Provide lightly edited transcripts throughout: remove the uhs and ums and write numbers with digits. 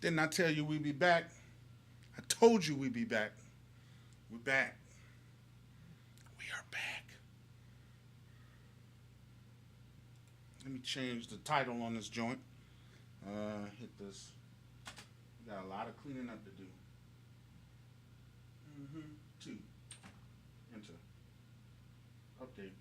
Didn't I tell you we'd be back? I told you we'd be back. We're back. We are back. Let me change the title on this joint. Hit this. We got a lot of cleaning up to do. Mm-hmm. Two. Enter. Update.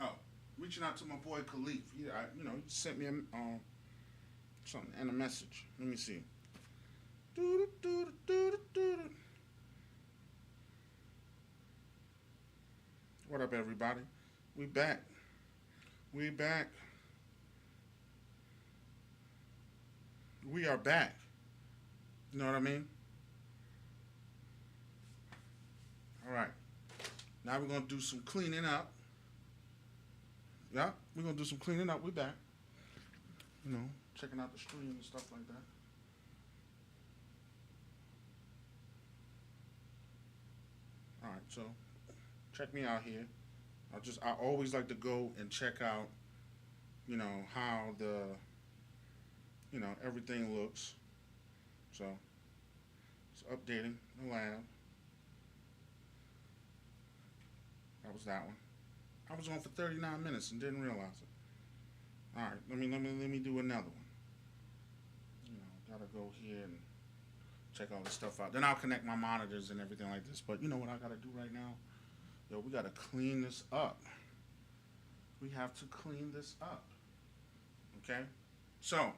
Oh, reaching out to my boy Khalif. He sent me something and a message. Let me see. What up, everybody? We back. We back. We are back. You know what I mean? All right. Now we're gonna do some cleaning up. Yeah, we're gonna do some cleaning up. We back. You know, checking out the stream and stuff like that. All right, so check me out here. I always like to go and check out, how everything looks. So it's updating the lab. That was that one. I was on for 39 minutes and didn't realize it. All right, let me do another one. Gotta go here and check all this stuff out. Then I'll connect my monitors and everything like this. But you know what I gotta do right now? Yo, we gotta clean this up. We have to clean this up. Okay? So,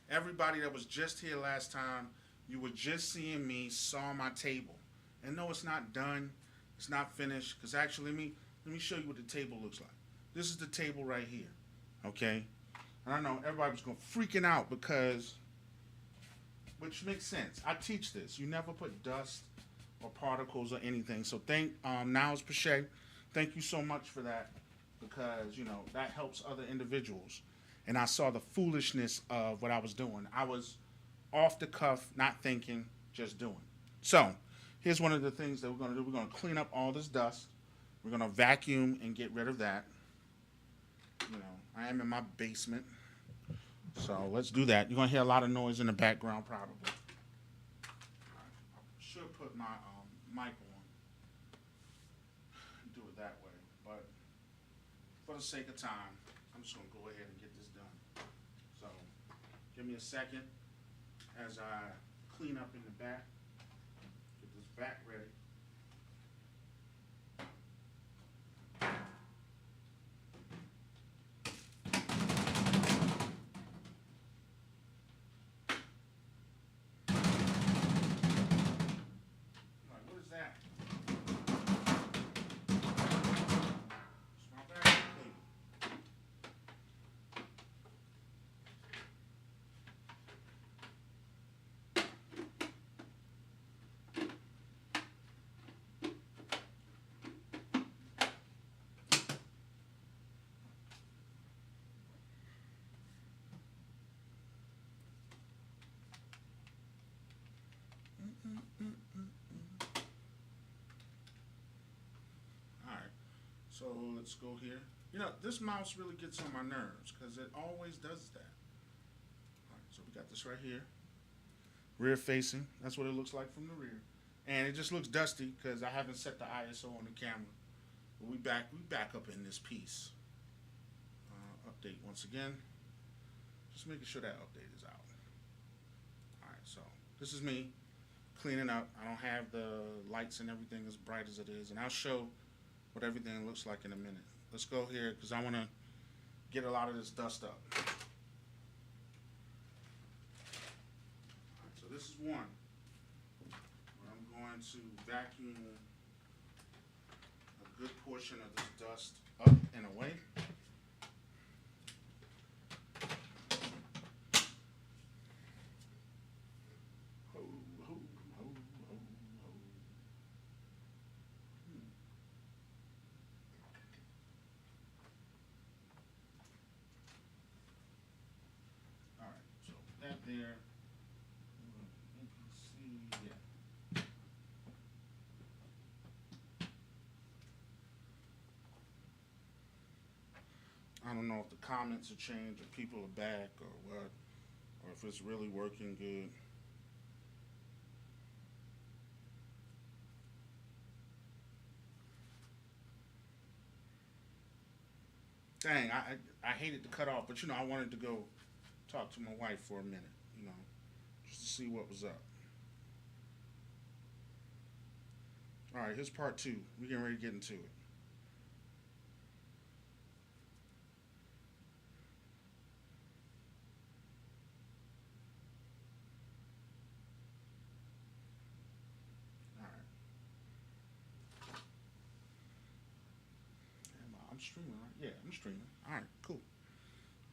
everybody that was just here last time, you were just seeing me saw my table. And no, it's not done. It's not finished. Because actually, let me show you what the table looks like. This is the table right here. Okay? And I know everybody was going freaking out because, which makes sense. I teach this. You never put dust or particles or anything. So Niles Pache, thank you so much for that because that helps other individuals. And I saw the foolishness of what I was doing. I was off the cuff, not thinking, just doing. So here's one of the things that we're going to do. We're going to clean up all this dust. We're going to vacuum and get rid of that. I am in my basement. So let's do that. You're going to hear a lot of noise in the background probably. I should put my mic on and do it that way. But for the sake of time, I'm just going to go ahead and get this done. So give me a second as I clean up in the back, get this back ready. All right, what is that? It's my back clean. All right, so let's go here. This mouse really gets on my nerves because it always does that. All right, so we got this right here, rear facing. That's what it looks like from the rear, and it just looks dusty because I haven't set the ISO on the camera. But we back up in this piece. Update once again. Just making sure that update is out. All right, so this is me cleaning up. I don't have the lights and everything as bright as it is, and I'll show what everything looks like in a minute. Let's go here because I want to get a lot of this dust up. All right, so this is one where I'm going to vacuum a good portion of this dust up and away. Ho, ho, ho, ho, ho. All right. there. NPC, yeah. I don't know if the comments have changed, or people are back, or what, or if it's really working good. Dang, I hated to cut off, but I wanted to go talk to my wife for a minute, just to see what was up. All right, here's part two. We're getting ready to get into it. All right, I'm streaming, right? Yeah, I'm streaming. All right, cool.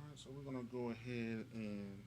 All right, so we're gonna go ahead and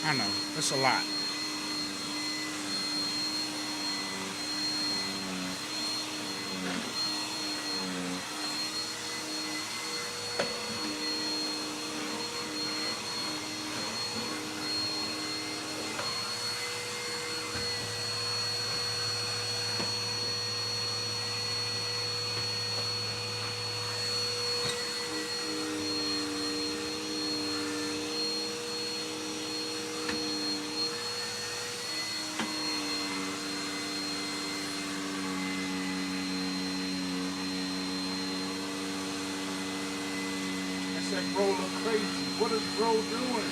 I know it's a lot. I said, bro, look crazy. What is bro doing?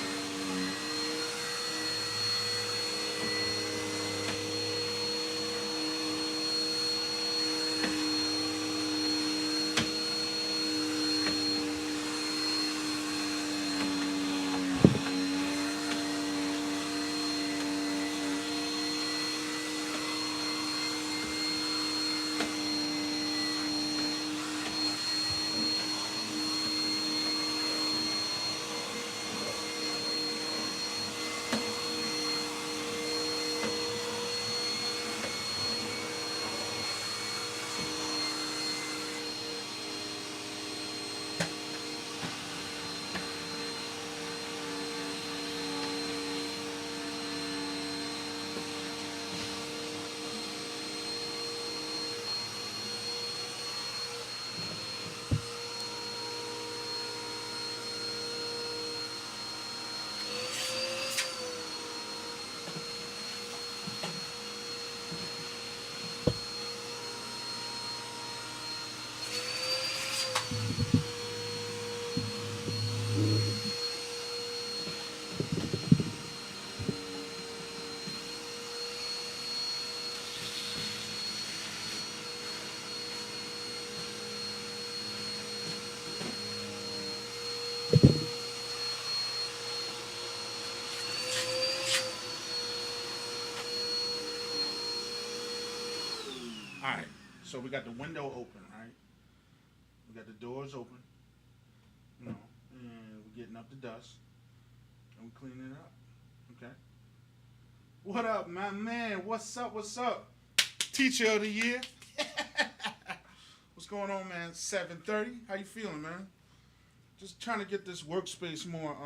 All right, so we got the window open, right? We got the doors open, you know, and we're getting up the dust, and we're cleaning it up. Okay. What up, my man? What's up? What's up? Teacher of the year. What's going on, man? 7:30. How you feeling, man? Just trying to get this workspace more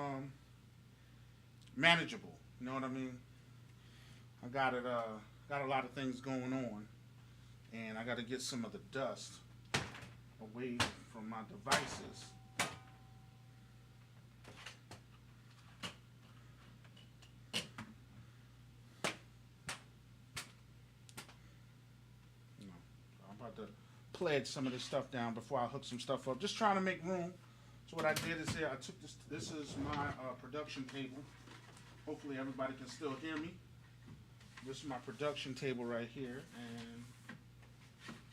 manageable. You know what I mean? I got it. Got a lot of things going on, and I got to get some of the dust away from my devices. You know, I'm about to pledge some of this stuff down before I hook some stuff up. Just trying to make room. So what I did is here, I took this. This is my production table. Hopefully everybody can still hear me. This is my production table right here, and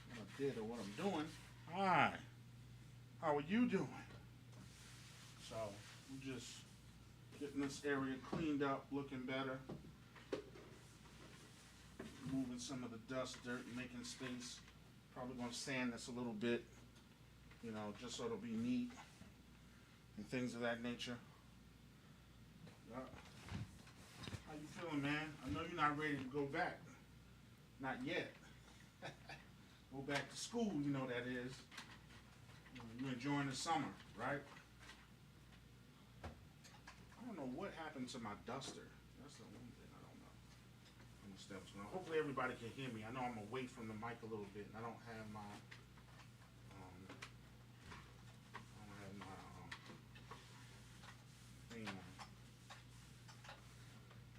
what I did or what I'm doing. Hi, how are you doing? So we're just getting this area cleaned up, looking better. Moving some of the dust, dirt, and making space. Probably gonna sand this a little bit, you know, just so it'll be neat and things of that nature. Yeah. How you feeling, man? I know you're not ready to go back. Not yet. Go back to school, you know that is. You're enjoying the summer, right? I don't know what happened to my duster. That's the one thing I don't know. Understand what's going on. Hopefully everybody can hear me. I know I'm away from the mic a little bit, and I don't have my thing on.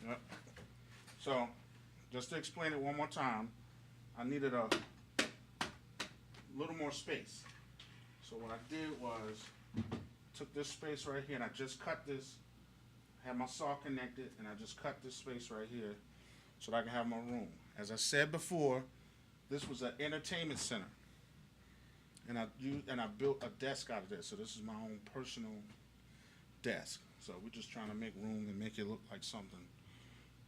Yep. So, just to explain it one more time, I needed a little more space. So what I did was took this space right here and I just cut this, had my saw connected, and I just cut this space right here so that I can have my room. As I said before, this was an entertainment center, and I built a desk out of this. So this is my own personal desk. So we're just trying to make room and make it look like something.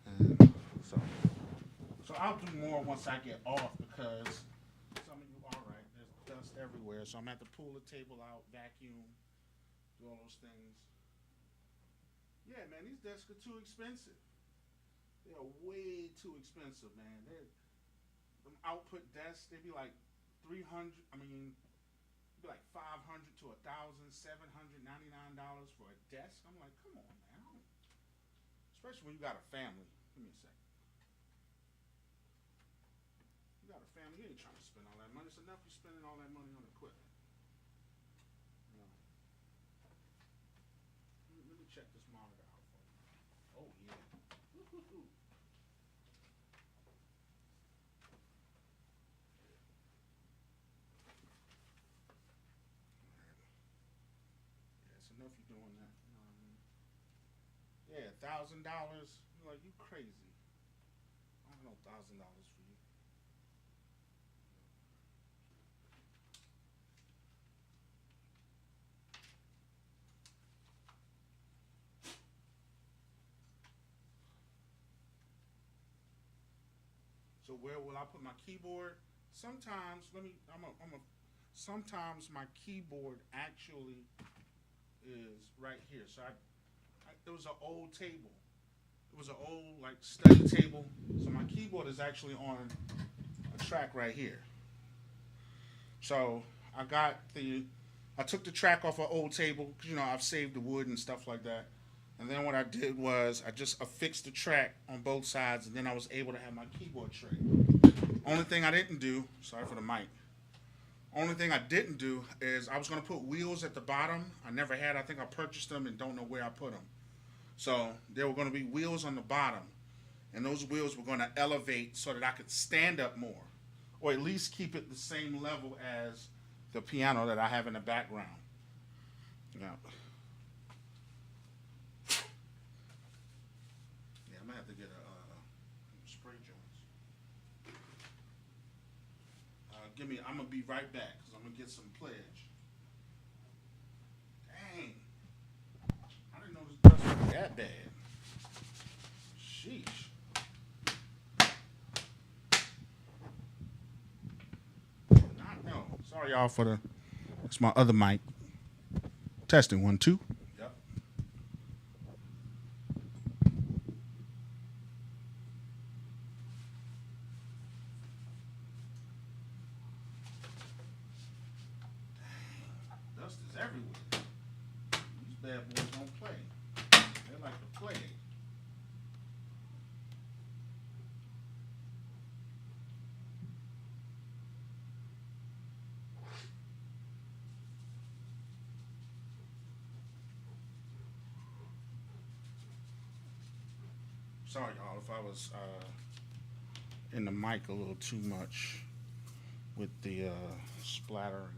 And so I'll do more once I get off, because some of you are right. There's dust everywhere, so I'm gonna have to pull the table out, vacuum, do all those things. Yeah, man, these desks are too expensive. They are way too expensive, man. Them output desks, they be like 300. I mean, be like 500 to $1,799 for a desk. I'm like, come on, man. Especially when you got a family. Give me a second. You got a family, you ain't trying to spend all that money. It's enough you spending all that money on equipment. You know. Let me check this monitor out for you. Oh yeah. Woo-hoo-hoo. Yeah, it's enough you doing that. You know what I mean? Yeah, $1,000. You're like, you crazy. I don't know $1,000 for you. So where will I put my keyboard? Sometimes, sometimes my keyboard actually is right here. So it was an old table. It was an old like study table. So my keyboard is actually on a track right here. So I took the track off an old table because I've saved the wood and stuff like that. And then what I did was I just affixed the track on both sides, and then I was able to have my keyboard tray. Only thing I didn't do, sorry for the mic. Only thing I didn't do is I was gonna put wheels at the bottom. I never had. I think I purchased them and don't know where I put them. So there were gonna be wheels on the bottom, and those wheels were gonna elevate so that I could stand up more, or at least keep it the same level as the piano that I have in the background. Yeah. Yeah, I'm gonna have to get a spray joints. I'm gonna be right back because I'm gonna get some pledge. Dang, I didn't know this dust was that bad. Sheesh. Not know. Sorry y'all for the. It's my other mic. Testing 1 2. everywhere. These bad boys don't play. They like to play. Sorry, y'all, if I was in the mic a little too much with the splattering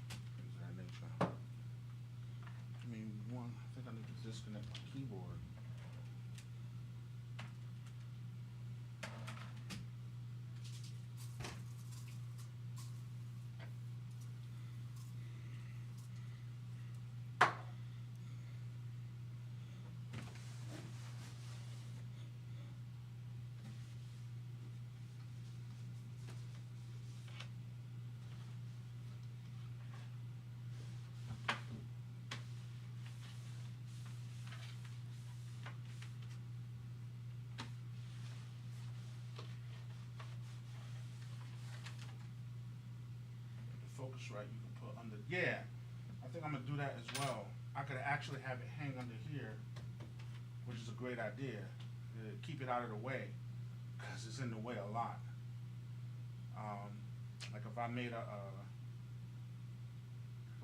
things of that nature. I mean, I think I need to disconnect my keyboard. Focus right, you can put under. Yeah, I think I'm gonna do that as well. I could actually have it hang under here, which is a great idea. Keep it out of the way, because it's in the way a lot. Like if I made a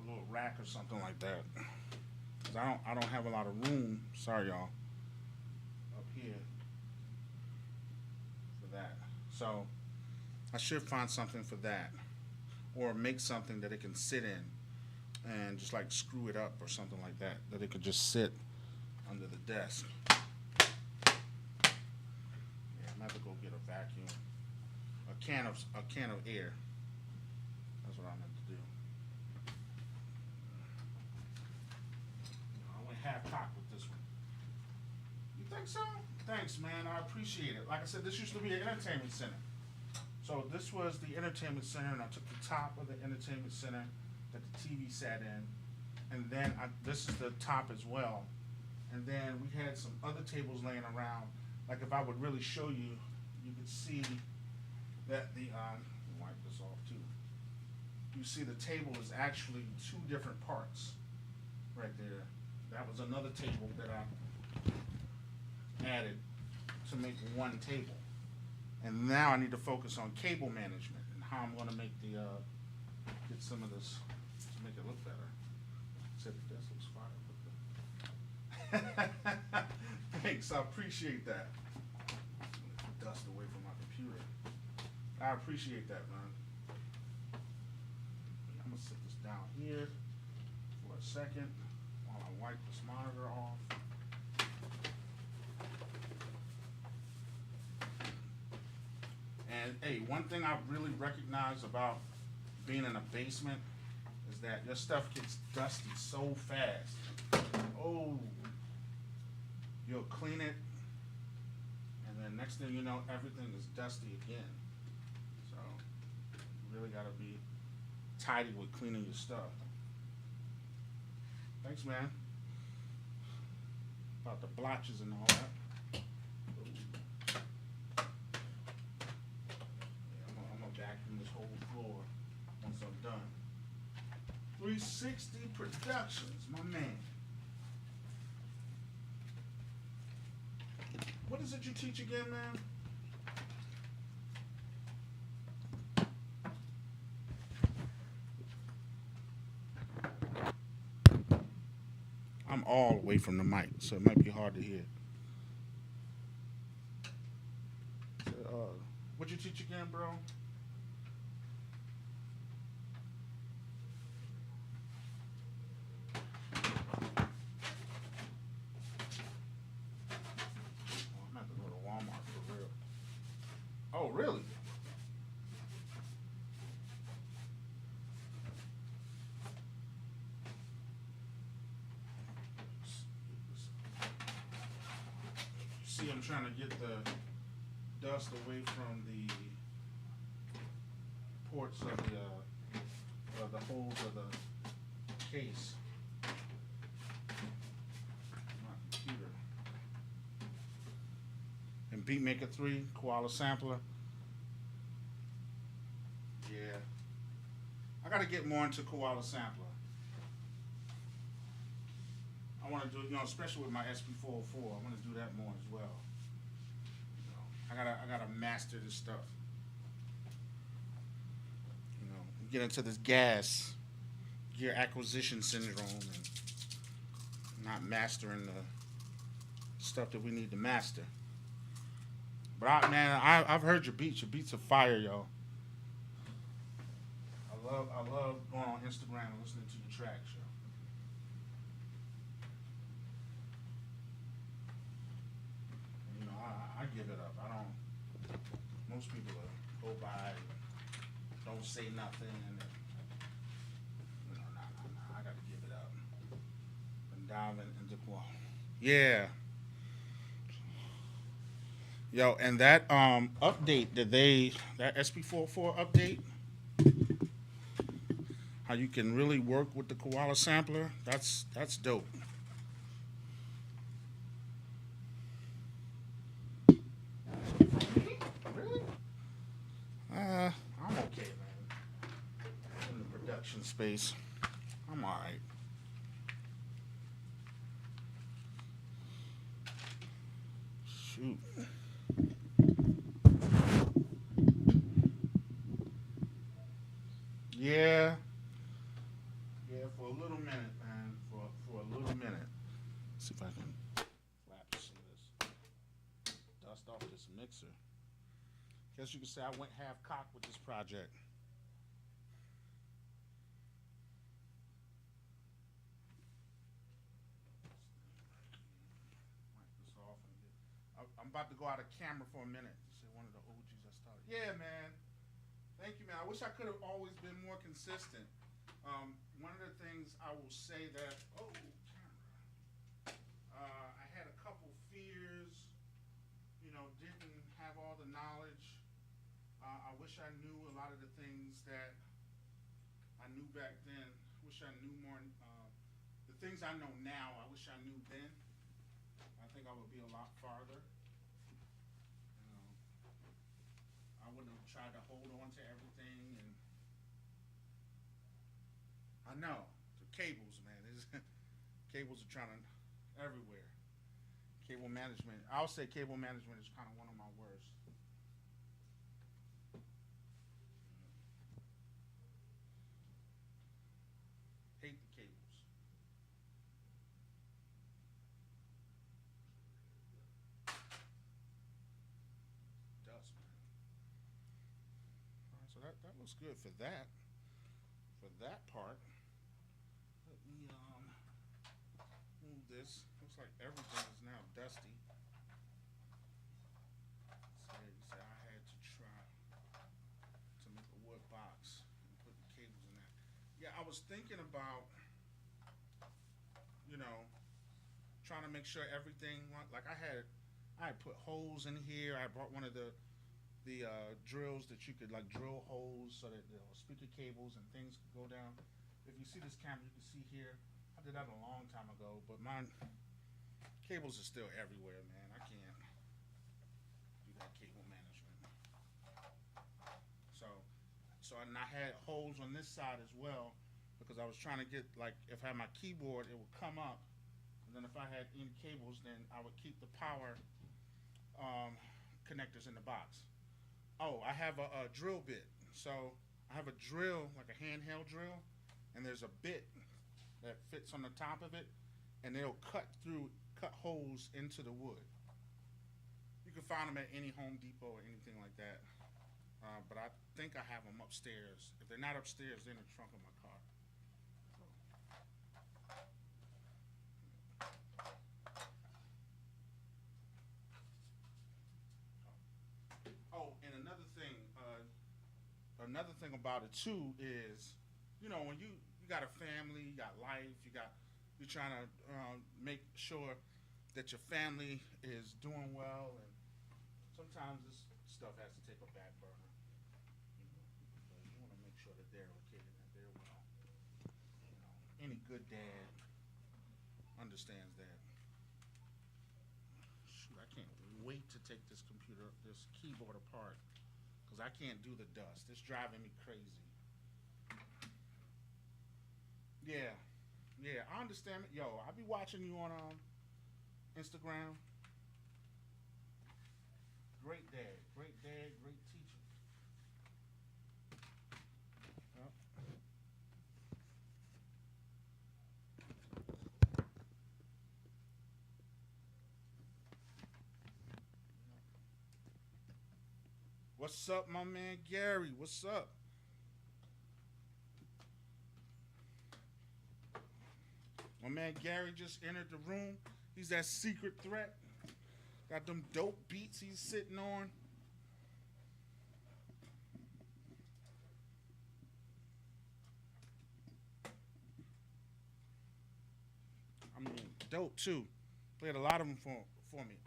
little rack or something like that, because I don't have a lot of room. Sorry, y'all. Up here for that, so I should find something for that. Or make something that it can sit in and just like screw it up or something like that, that it could just sit under the desk. Yeah, I'm gonna have to go get a vacuum, a can of air. That's what I meant to do. I went half cocked with this one. You think so? Thanks, man. I appreciate it. Like I said, this used to be an entertainment center. So this was the entertainment center, and I took the top of the entertainment center that the TV sat in, and then this is the top as well. And then we had some other tables laying around. Like if I would really show you, you could see that the wipe this off too. You see the table is actually two different parts right there. That was another table that I added to make one table. And now I need to focus on cable management and how I'm going to make the get some of this to make it look better. Except the desk looks fire. Thanks, I appreciate that. Dust away from my computer. I appreciate that, man. I'm gonna sit this down here for a second while I wipe this monitor off. And hey, one thing I've really recognized about being in a basement is that your stuff gets dusty so fast. Oh, you'll clean it, and then next thing you know, everything is dusty again. So you really gotta be tidy with cleaning your stuff. Thanks, man. About the blotches and all that. Vacuum this whole floor once I'm done. 360 Productions, my man. What is it you teach again, man? I'm all away from the mic, so it might be hard to hear. So, what you teach again, bro? Oh, really? See, I'm trying to get the dust away from the ports of the holes of the case. My computer. And Beatmaker 3, Koala Sampler. Yeah. I gotta get more into Koala Sampler. I want to do, especially with my SP404, I want to do that more as well. I gotta master this stuff. Get into this gas gear acquisition syndrome and not mastering the stuff that we need to master. But I've heard your beats. Your beats are fire, yo. I love going on Instagram and listening to your tracks, yo. I give it up. I don't. Most people go by, and don't say nothing, and nah. I gotta give it up. And diving into quality. Yeah. Yo, and that update that SP44 update, how you can really work with the Koala sampler, that's dope. Really? I'm okay, man. In the production space, I'm alright. Shoot. Yeah, yeah, for a little minute, man. For a little minute. See if I can flap some of this dust off this mixer. Guess you could say I went half cocked with this project. Wipe this off and I'm about to go out of camera for a minute. You say one of the OGs I started. Yeah, man. Thank you, man. I wish I could have always been more consistent. One of the things I will say that I had a couple fears. Didn't have all the knowledge. I wish I knew a lot of the things that I knew back then. Wish I knew more. The things I know now, I wish I knew then. I think I would be a lot farther. You know, I wouldn't have tried to hold on to everything, and I know the cables, man. Cables are trying to everywhere. Cable management. I'll say cable management is kind of one of my worst. Hate the cables. Dust, man. All right, so that looks good for that. For that part, let me move this. Looks like everything is now dusty. So I had to try to make a wood box and put the cables in that. Yeah, I was thinking about, you know, trying to make sure everything like I had put holes in here. I brought one of the drills that you could like drill holes so that the speaker cables and things could go down. If you see this camera, you can see here. I did that a long time ago, but my cables are still everywhere, man. I can't do that cable management. So, and I had holes on this side as well because I was trying to get like if I had my keyboard, it would come up, and then if I had any cables, then I would keep the power connectors in the box. Oh, I have a drill bit. So I have a drill, like a handheld drill, and there's a bit that fits on the top of it, and it'll cut holes into the wood. You can find them at any Home Depot or anything like that. But I think I have them upstairs. If they're not upstairs, they're in the trunk of my car. Oh, and another thing about it too is, when you got a family, you got life, you're trying to make sure that your family is doing well, and sometimes this stuff has to take a back burner. You want to make sure that they're okay and that they're well. Any good dad understands that. Shoot, I can't wait to take this keyboard apart, because I can't do the dust. It's driving me crazy. Yeah, Yeah, I understand it. Yo, I be watching you on Instagram. Great dad, great teacher. Yep. What's up, my man Gary? What's up? My man Gary just entered the room. He's that secret threat. Got them dope beats he's sitting on. I mean, dope too. Played a lot of them for me.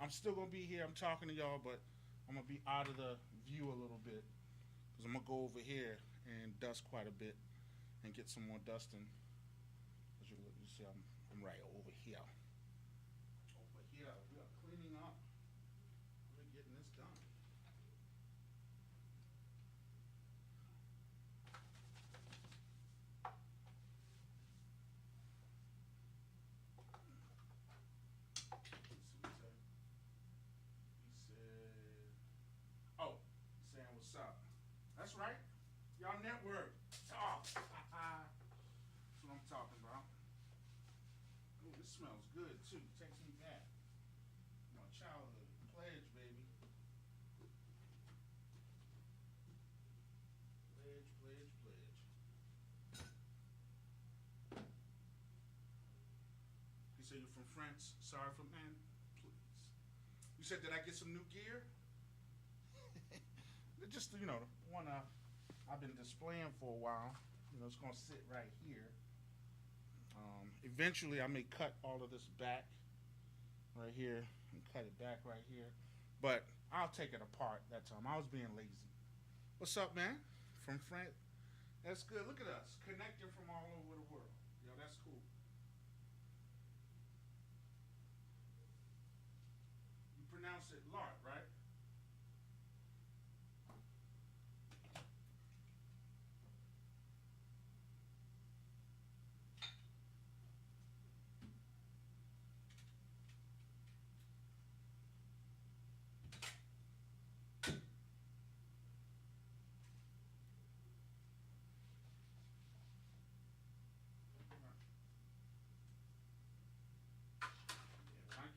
I'm still gonna be here. I'm talking to y'all, but I'm gonna be out of the view a little bit because I'm gonna go over here and dust quite a bit and get some more dusting. As you see, I'm right over here. Over here, we are cleaning up. We're getting this done. Let's see what he said. He said, "Oh, saying what's up." That's right. Y'all network. Talk. That's what I'm talking about. Ooh, this smells good too. Takes me back. My childhood. Pledge, baby. Pledge, pledge, pledge. You said you're from France. Sorry for man. Please. You said, did I get some new gear? Just one I've been displaying for a while. It's gonna sit right here. Eventually, I may cut all of this back right here and cut it back right here, but I'll take it apart that time. I was being lazy. What's up, man? From France. That's good. Look at us connecting from all over the world. Yo, that's cool. You pronounce it Lart, right?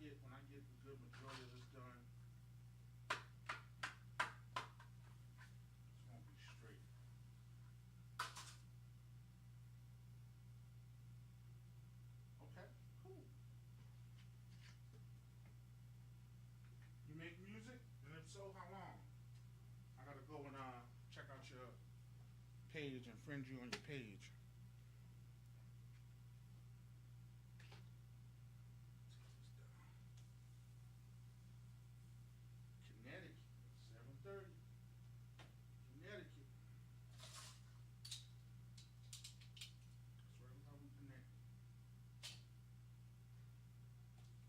Yeah, when I get a good majority of this done, it's gonna be straight. Okay, cool. You make music, and if so, how long? I gotta go and check out your page and friend you on your page. Connecticut, 7:30. Connecticut. That's right how we connect.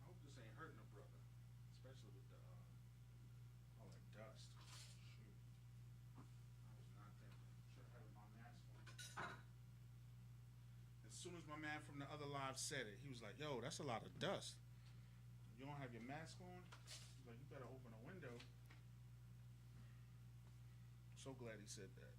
I hope this ain't hurting a brother, especially with the all that dust. Shoot, I was not thinking. Should have had my mask on. As soon as my man from the other live said it, he was like, "Yo, that's a lot of dust. You don't have your mask on? He's like, you better open a window." So glad he said that.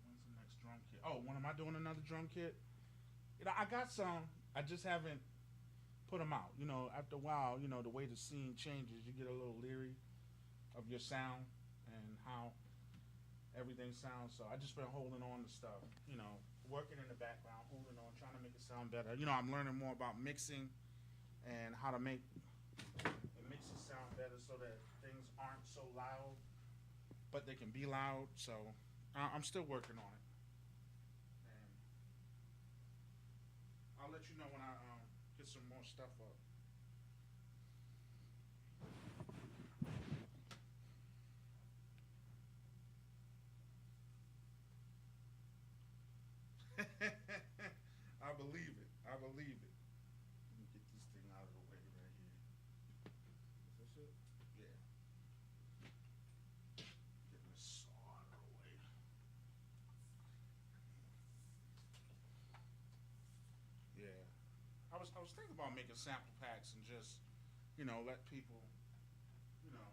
When's the next drum kit? Oh, when am I doing another drum kit? I got some. I just haven't put them out. After a while, the way the scene changes, you get a little leery of your sound and how everything sounds. So I just been holding on to stuff. Working in the background, holding on, trying to make it sound better. I'm learning more about mixing and how to make it makes it sound better so that things aren't so loud, but they can be loud. So I'm still working on it, and I'll let you know when I get some more stuff up. I believe it. I believe it. Let me get this thing out of the way right here. I was thinking about making sample packs and just let people you know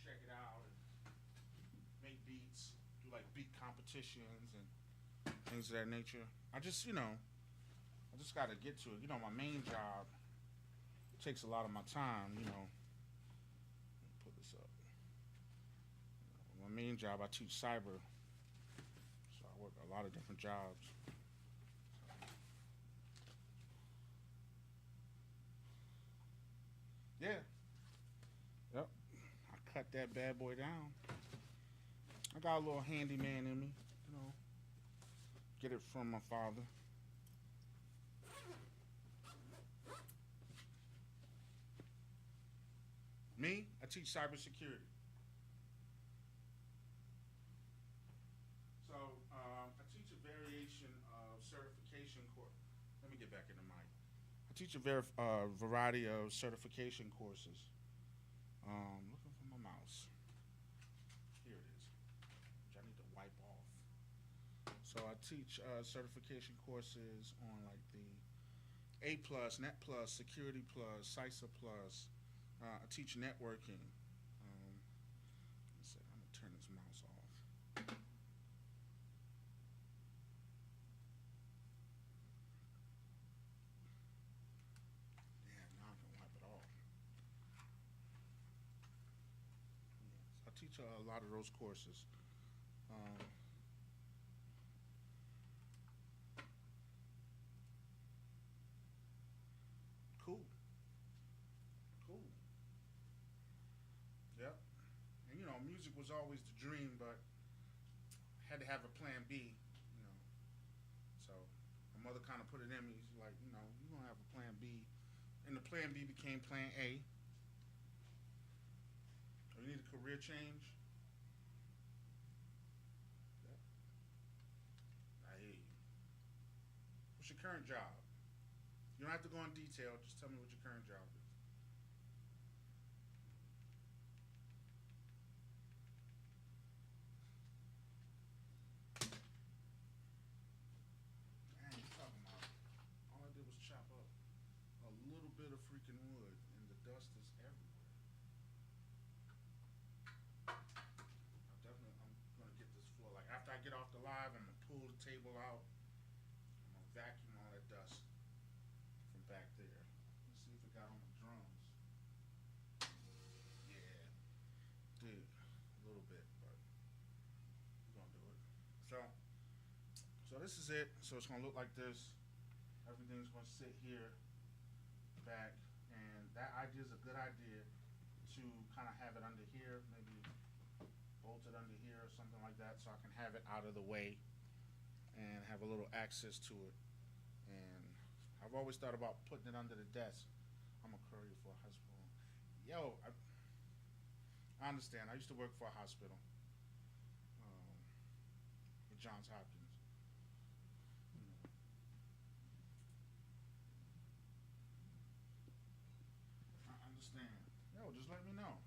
check it out and make beats, do like beat competitions and things of that nature. I just got to get to it. My main job takes a lot of my time. Let me put this up. My main job, I teach cyber, so I work a lot of different jobs. Yeah, yep. I cut that bad boy down. I got a little handyman in me, you know. Get it from my father. Me, I teach cybersecurity. So I teach a variation of certification course. Let me get back in the mic. I teach a variety of certification courses. Looking for my mouse. Here it is, which I need to wipe off. So I teach certification courses on like the A plus, Net plus, Security plus, CISA plus. I teach networking. Let's see, I'm gonna turn this mouse off. Yeah, now I can wipe it off. Yes, I teach a lot of those courses. Um, cool, cool. Yep. And music was always the dream, but had to have a plan B. You know, so my mother kind of put it in me. She's like, you're gonna have a plan B, and the plan B became plan A. Oh, you need a career change. Yep. I hear you. What's your current job? You don't have to go in detail. Just tell me what your current job is. Man, you talking about? All I did was chop up a little bit of freaking wood, and the dust is everywhere. I'm gonna get this floor. Like after I get off the live, I'm gonna pull the table out. I'm gonna vacuum all that dust from back there. Let's see if it got on the drums. Yeah, did a little bit, but we're gonna do it. So this is it. So it's gonna look like this. Everything's gonna sit here, back, and that idea is a good idea to kind of have it under here, maybe bolt it under here or something like that, so I can have it out of the way and have a little access to it. And I've always thought about putting it under the desk. I'm a courier for a hospital. Yo, I understand. I used to work for a hospital, um, at Johns Hopkins. You I understand. Yo, just let me know.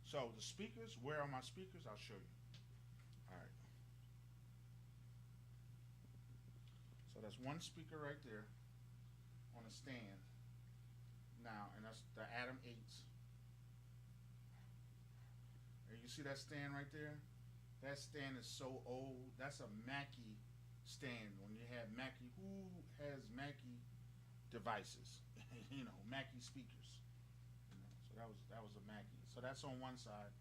So the speakers, where are my speakers? I'll show you. All right. So that's one speaker right there on a stand. Now, and that's the Adam 8s. And you see that stand right there? That stand is so old. That's a Mackie stand. When you have Mackie, who has Mackie devices? Mackie speakers. So that was a Mackie. So that's on one side.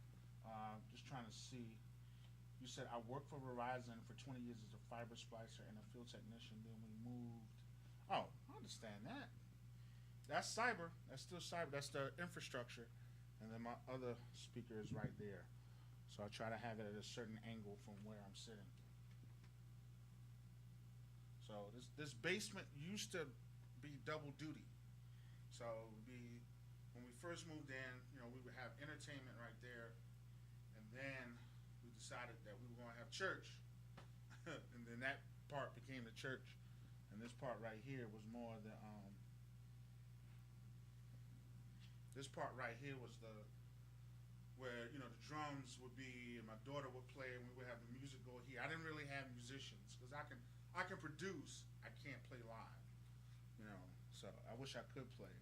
Just trying to see. You said I worked for Verizon for 20 years as a fiber splicer and a field technician. Then we moved. Oh, I understand that. That's cyber. That's still cyber. That's the infrastructure. And then my other speaker is right there. So I try to have it at a certain angle from where I'm sitting. So this basement used to be double duty. So it would be when we first moved in, we would have entertainment right there, and then we decided that we were going to have church, and then that part became the church, and this part right here was more the this part right here was the where the drums would be, and my daughter would play, and we would have the music go here. I didn't really have musicians because I can produce, I can't play live. You know, so I wish I could play.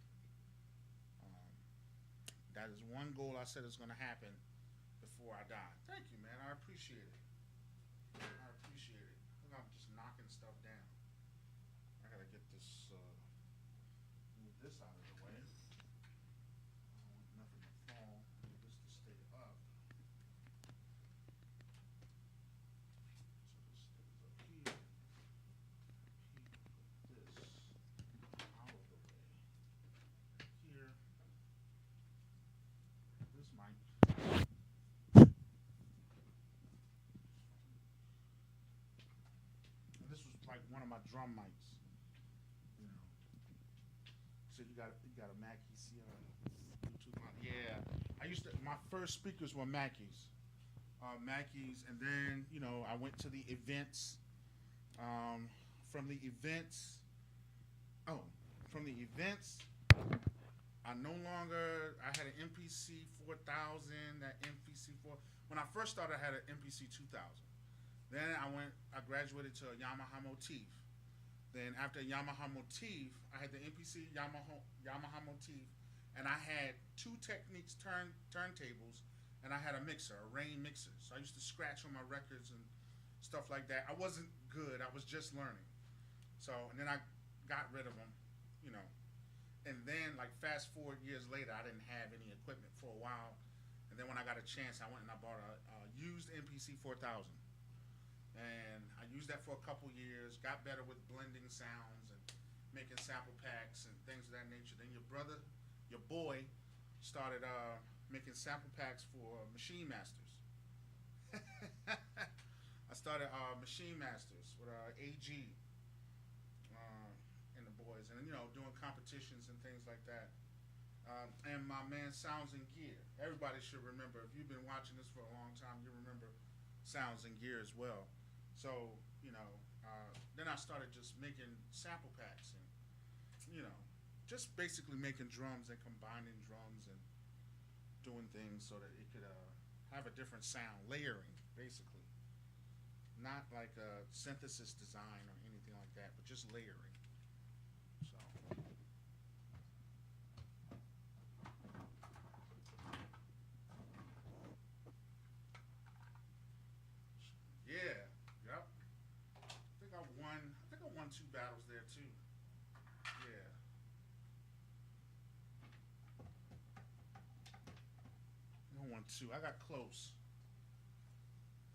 Um, that is one goal I said is going to happen before I die. Thank you, man. I appreciate it. I appreciate it. I think I'm just knocking stuff down. I gotta get this, move this out of the way. I don't want nothing to fall. I want this to stay up. So this stays up here. Put this out of the way. Here. This mic. And this was like one of my drum mics. You know. So you got a Mackie Bluetooth mic. Yeah. I used to my first speakers were Mackies. Mackies, and then I went to the events. Um, from the events, oh, from the events, I no longer. I had an MPC 4000. That MPC 4. When I first started, I had an MPC 2000. Then I graduated to a Yamaha Motif. Then after Yamaha Motif, I had the MPC Yamaha Motif, and I had two Techniques turntables, and I had a mixer, a Rain mixer. So I used to scratch on my records and stuff like that. I wasn't good. I was just learning. So and then I got rid of them, you know. And then like fast forward years later, I didn't have any equipment for a while. And then when I got a chance, I went and I bought a used MPC 4000, and I used that for a couple years. Got better with blending sounds and making sample packs and things of that nature. Then your boy, started making sample packs for Machine Masters. I started Machine Masters with AG and the boys, and doing competitions and things like that. And my man Sounds and Gear. Everybody should remember. If you've been watching this for a long time, you remember Sounds and Gear as well. So then I started just making sample packs and just basically making drums and combining drums and doing things so that it could have a different sound, layering basically, not like a synthesis design or anything like that, but just layering. So yeah, yep. I think I won two battles there too. Yeah, I won two. I got close.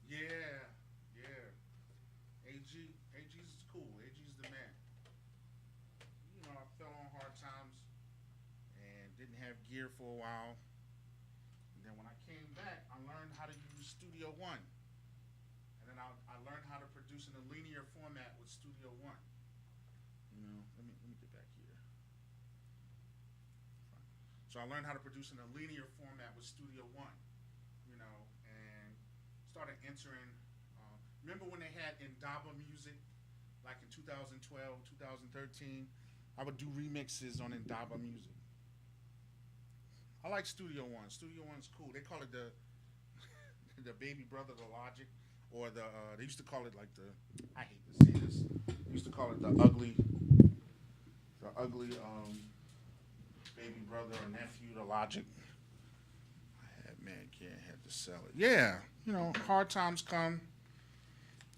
Yeah, yeah. AG's cool. AG's the man. I fell on hard times and didn't have gear for a while. And then when I came back, I learned how to use Studio One. And then I learned how to produce in a linear format with Studio One. Let me get back here. So I learned how to produce in a linear format with Studio One. And started entering. Remember when they had Indaba music, like in 2012, 2013? I would do remixes on Indaba music. I like Studio One. Studio One's cool. They call it the the baby brother to Logic, or they used to call it like the. I hate to say this. They used to call it the ugly baby brother or nephew to Logic. I had man can't had to sell it. Yeah, hard times come,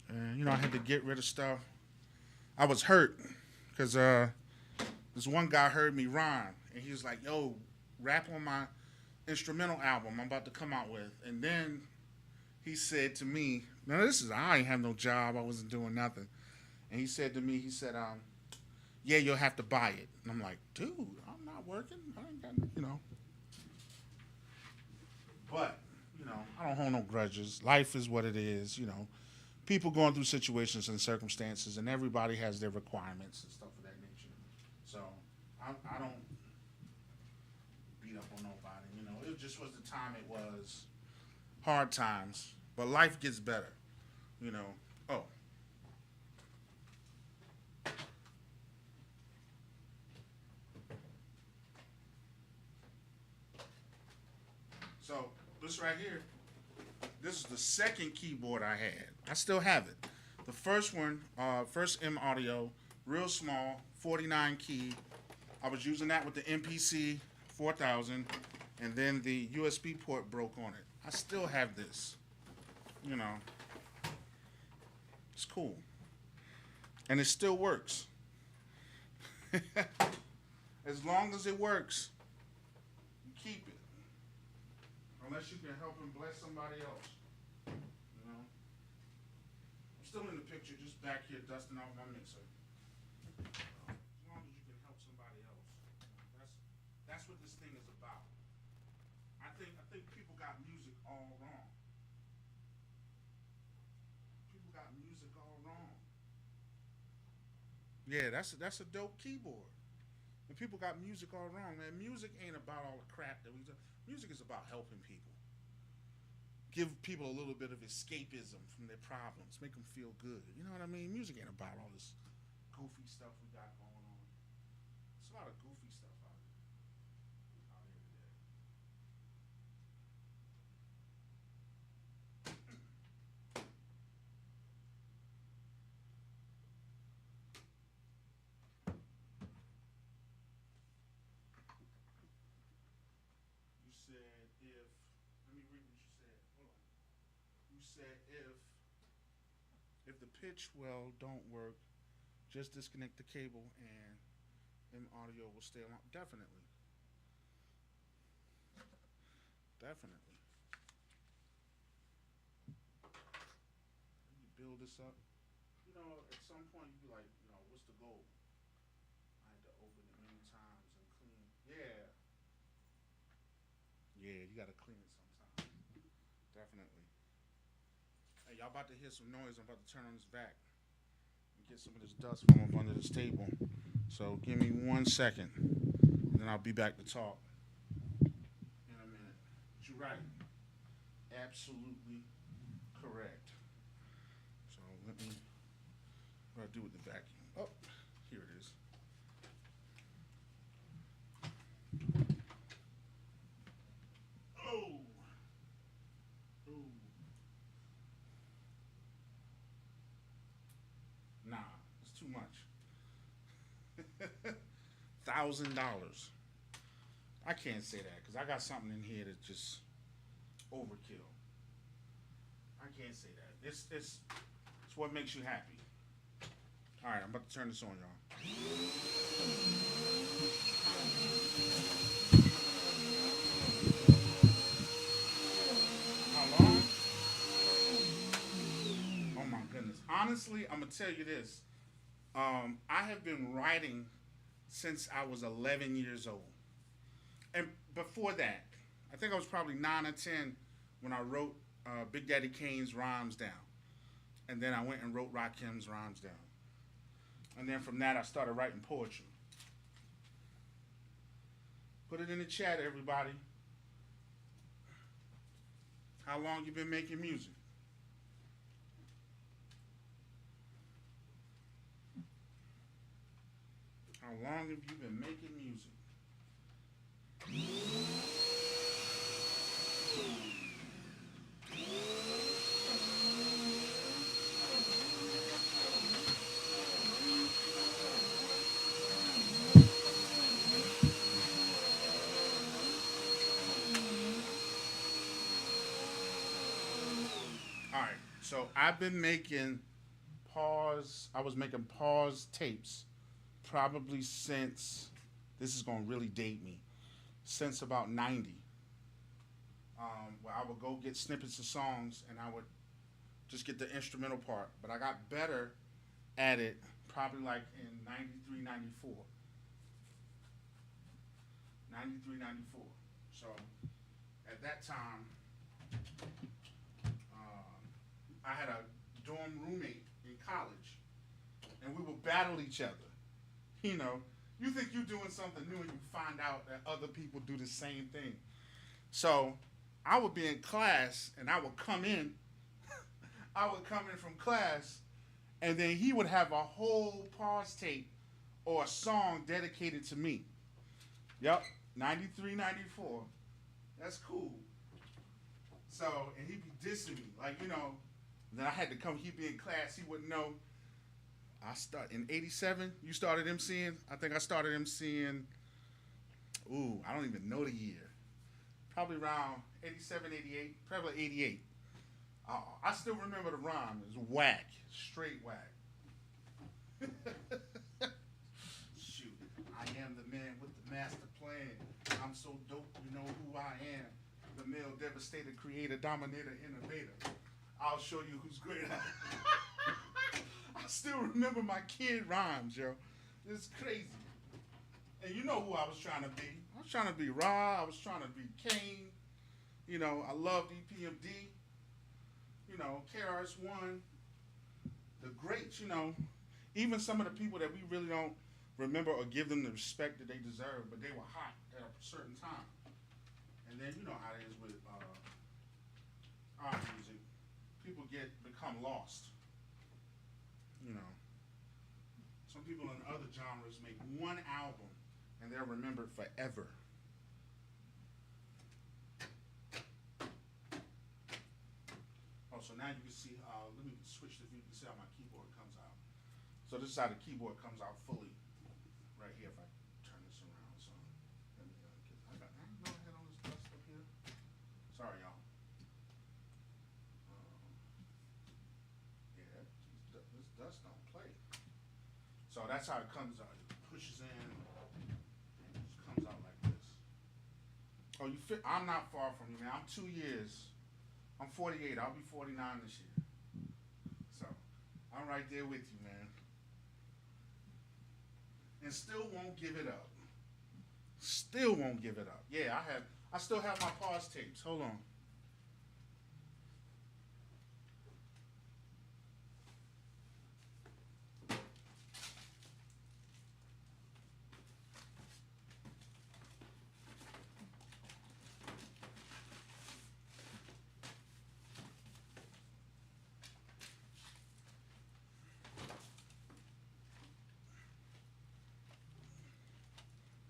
and I had to get rid of stuff. I was hurt because this one guy heard me rhyme, and he was like, "Yo, rap on my instrumental album I'm about to come out with." And then he said to me, "Now I ain't have no job. I wasn't doing nothing." And he said to me, he said, "Yeah, you'll have to buy it." And I'm like, "Dude, I'm not working. I ain't got. But I don't hold no grudges. Life is what it is. People going through situations and circumstances, and everybody has their requirements and stuff of that nature. So I don't beat up on nobody. It just was the time it was hard times, but life gets better. You know. Oh, so this right here, this is the second keyboard I had. I still have it. The first one, first M Audio, real small, 49 key. I was using that with the MPC 4000, and then the USB port broke on it. I still have this. You know, it's cool. And it still works. As long as it works, you keep it. Unless you can help and bless somebody else. You know? I'm still in the picture, just back here dusting off my mixer. As long as you can help somebody else. That's what this thing is about. I think people got music all wrong. People got music all wrong. Yeah, that's a dope keyboard. And people got music all wrong, man. Music ain't about all the crap that we do. Music is about helping people. Give people a little bit of escapism from their problems. Make them feel good. You know what I mean? Music ain't about all this goofy stuff we got going on. There's a lot of goofy stuff out here today. You said if, let me read what you said. Hold on. You said if the pitch well don't work, just disconnect the cable and audio will stay on. Definitely. Definitely. You build this up. You know, at some point you be like, you know, what's the goal? I had to open it many times and clean. Yeah. Yeah, you gotta clean it sometimes. Definitely. Hey, y'all about to hear some noise. I'm about to turn on this vac and get some of this dust from up under this table. So give me 1 second, and then I'll be back to talk in a minute. But you're right. Absolutely correct. So let me, what do I do with the vacuum? Oh, here it is. Oh, oh. Nah, it's too much. $1,000. I can't say that because I got something in here that's just overkill. I can't say that. It's what makes you happy. All right, I'm about to turn this on, y'all. How long? Oh my goodness. Honestly, I'm gonna tell you this. I have been writing since I was 11 years old, and before that, I think I was probably 9 or 10 when I wrote Big Daddy Kane's rhymes down, and then I went and wrote Rakim's rhymes down, and then from that I started writing poetry. Put it in the chat, everybody. How long you been making music? How long have you been making music? All right. So I've been making pause. I was making pause tapes probably since, this is going to really date me, since about 90. Where I would go get snippets of songs and I would just get the instrumental part. But I got better at it probably like in 93, 94. 93, 94. So at that time, I had a dorm roommate in college and we would battle each other. You know, you think you're doing something new and you find out that other people do the same thing. So I would be in class and I would come in. I would come in from class and then he would have a whole pause tape or a song dedicated to me. Yep, 93, 94. That's cool. So, and he'd be dissing me. Like, you know, then I had to come, he'd be in class, he wouldn't know. I start in '87. You started MCing. I think I started MCing. Ooh, I don't even know the year. Probably around '87, '88. Probably '88. I still remember the rhyme. It's whack, straight whack. Shoot, I am the man with the master plan. I'm so dope, you know who I am. The male devastator, creator, dominator, innovator. I'll show you who's great. I still remember my kid rhymes, yo. It's crazy. And you know who I was trying to be. I was trying to be Ra. I was trying to be Kane. You know, I loved EPMD. You know, KRS-One. The greats, you know. Even some of the people that we really don't remember or give them the respect that they deserve, but they were hot at a certain time. And then you know how it is with our music. People become lost. You know. Some people in other genres make one album and they're remembered forever. Oh, so now you can see, let me switch the view, you can see how my keyboard comes out. So this is how the keyboard comes out fully, right here if I turn this around. So let me I know I had all this dust up here. Sorry, y'all. Yeah, this dust don't play. So that's how it comes out. It pushes in, and it just comes out like this. Oh, you fit? I'm not far from you, man. I'm 2 years. I'm 48. I'll be 49 this year. So I'm right there with you, man. And still won't give it up. Still won't give it up. Yeah, I still have my pause tapes. Hold on.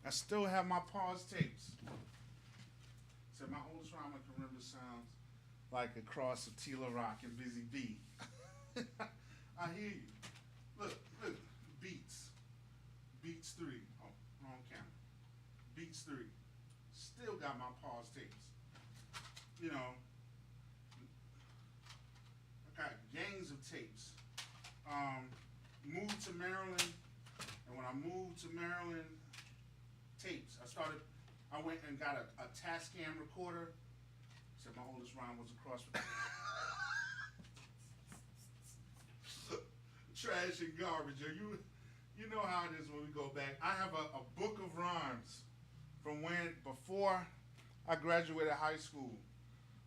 I still have my pause tapes. So my oldest rhyme I can remember sounds like across of Tila Rock and Busy Bee. I hear you. Look, Beats. Beats 3. Oh, wrong camera. Beats 3. Still got my pause tapes. You know, I got gangs of tapes. Moved to Maryland, and when I moved to Maryland, tapes. I went and got a Tascam recorder. Said my oldest rhyme was across. Trash and garbage. You know how it is when we go back. I have a book of rhymes from before I graduated high school.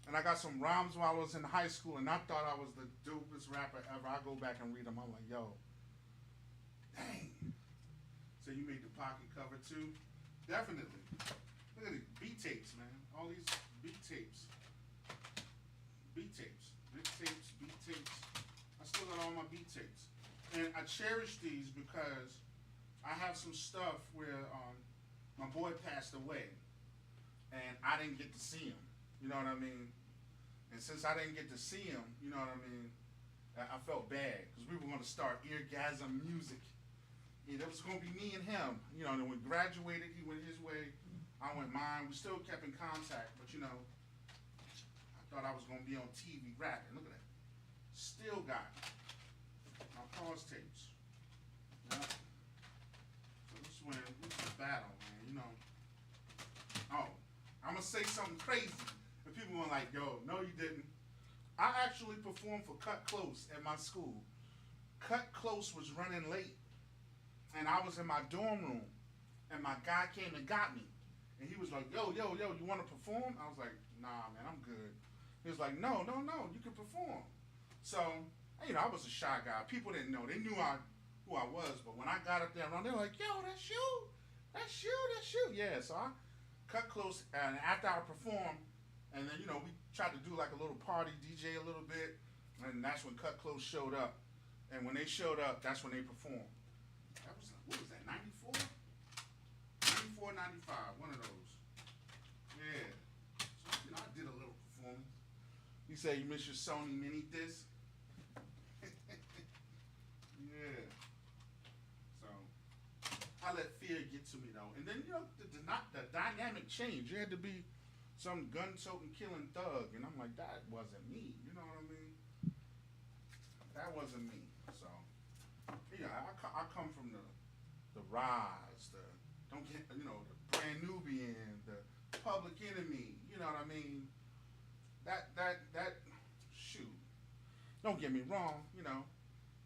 And I got some rhymes while I was in high school, and I thought I was the dopest rapper ever. I go back and read them. I'm like, yo, dang. So you made the pocket cover too? Definitely. Look at these beat tapes, man. All these beat tapes. Beat tapes. Beat tapes, beat tapes. I still got all my beat tapes. And I cherish these because I have some stuff where my boy passed away and I didn't get to see him. You know what I mean? And since I didn't get to see him, you know what I mean, I felt bad because we were going to start Eargasm Music. It was going to be me and him. You know, and when we graduated, he went his way, I went mine. We still kept in contact, but you know, I thought I was going to be on TV rapping. Look at that. Still got my pause tapes. Yeah. So this is battle, man, you know. Oh, I'm going to say something crazy. And people were like, yo, no you didn't. I actually performed for Cut Close at my school. Cut Close was running late. And I was in my dorm room, and my guy came and got me. And he was like, yo, you want to perform? I was like, nah, man, I'm good. He was like, no, you can perform. So, you know, I was a shy guy. People didn't know. They knew who I was, but when I got up there, they were like, yo, that's you. Yeah, so I Cut Close, and after I performed, and then, you know, we tried to do like a little party, DJ a little bit, and that's when Cut Close showed up. And when they showed up, that's when they performed. What was that, 94? 94, 95, one of those. Yeah. So, you know, I did a little performance. You say you miss your Sony Mini disc? Yeah. here get to me though. And then the dynamic changed. You had to be some gun-toting, killing thug, and I'm like, that wasn't me. You know what I mean? That wasn't me. So yeah, I come from the rise, the don't get the brand Nubian, the Public Enemy. You know what I mean? That shoot. Don't get me wrong.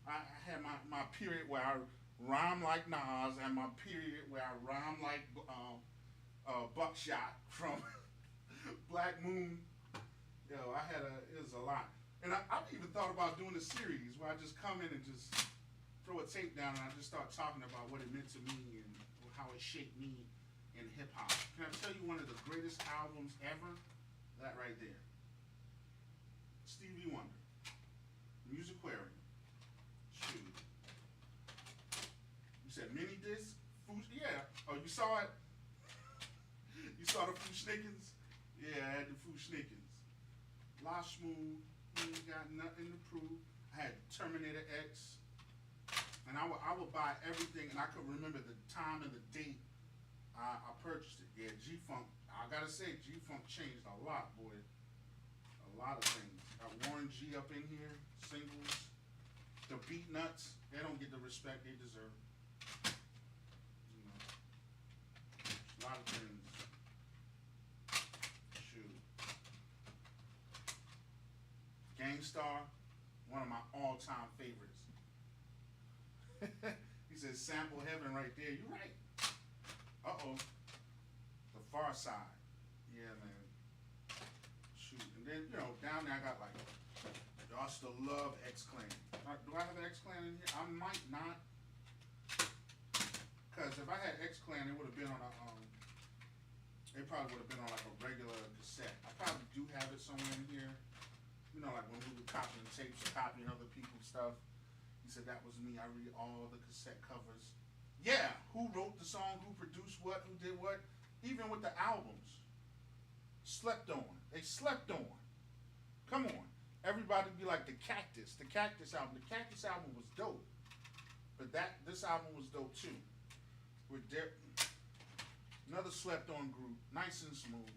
I had my period where I rhyme like Nas, and my period where I rhyme like Buckshot from Black Moon. It was a lot. And I've even thought about doing a series where I just come in and just throw a tape down and I just start talking about what it meant to me and how it shaped me in hip hop. Can I tell you one of the greatest albums ever? That right there. Stevie Wonder. Musicarium. Shoot. You said mini disc? Yeah. Oh, you saw it? You saw the Fushnikins? Yeah, I had the Fushnikins. La Smooth, ain't got nothing to prove. I had Terminator X. And I would buy everything, and I could remember the time and the date I purchased it. Yeah, G-Funk. I gotta say, G-Funk changed a lot, boy. A lot of things. Got Warren G up in here, singles. The Beat Nuts, they don't get the respect they deserve. A lot of things. Shoot. Gangstar, one of my all-time favorites. He says sample heaven right there. You're right. Uh-oh. The Far Side. Yeah, man. Shoot. And then, down there I got like, y'all still love X-Clan. Do I have an X-Clan in here? I might not. Because if I had X-Clan, it would have been on it probably would have been on like a regular cassette. I probably do have it somewhere in here. Like when we were copying tapes or copying other people's stuff. He said that was me. I read all the cassette covers. Yeah, who wrote the song, who produced what, who did what. Even with the albums. Slept on. They slept on. Come on. Everybody be like the Cactus album. The Cactus album was dope. But this album was dope too. With another slept on group. Nice and smooth.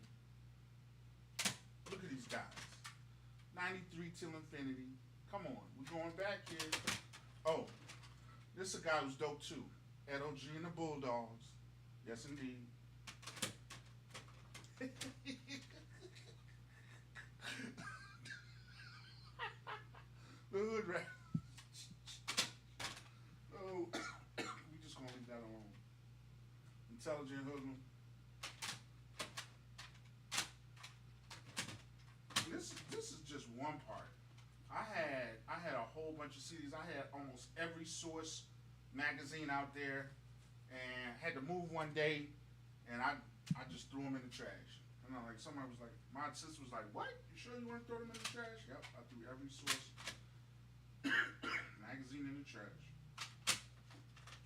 Look at these guys. 93 till infinity. Come on. We're going back here. Oh, this is a guy who's dope too. Ed O.G. and the Bulldogs. Yes, indeed. The hood rat. Oh, we just gonna leave that alone. Intelligent hoodlum. This is just one part. I had a whole bunch of CDs. I had almost every Source magazine out there, and had to move one day, and I just threw them in the trash. And like somebody was like, my sister was like, "What? You sure you want to throw them in the trash?" Yep, I threw every Source magazine in the trash.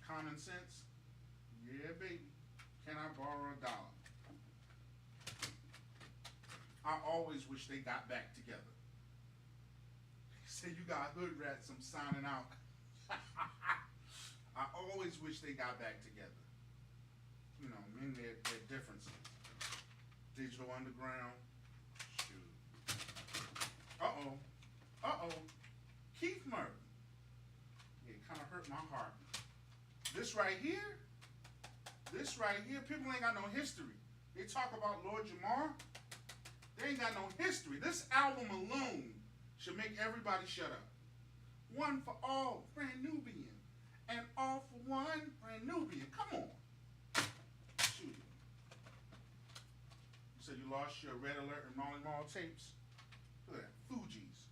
Common Sense, yeah, baby. Can I borrow $1? I always wish they got back together. He said, "You got hood rats, I'm signing out." I always wish they got back together. Their differences. Digital Underground. Shoot. Uh-oh. Keith Murray. Yeah, it kind of hurt my heart. This right here, people ain't got no history. They talk about Lord Jamar. They ain't got no history. This album alone should make everybody shut up. One for all, brand Nubian. And all for one, brand Nubian. Come on. Shoot. You said you lost your Red Alert and Marley Marl tapes? Look at that. Fugees.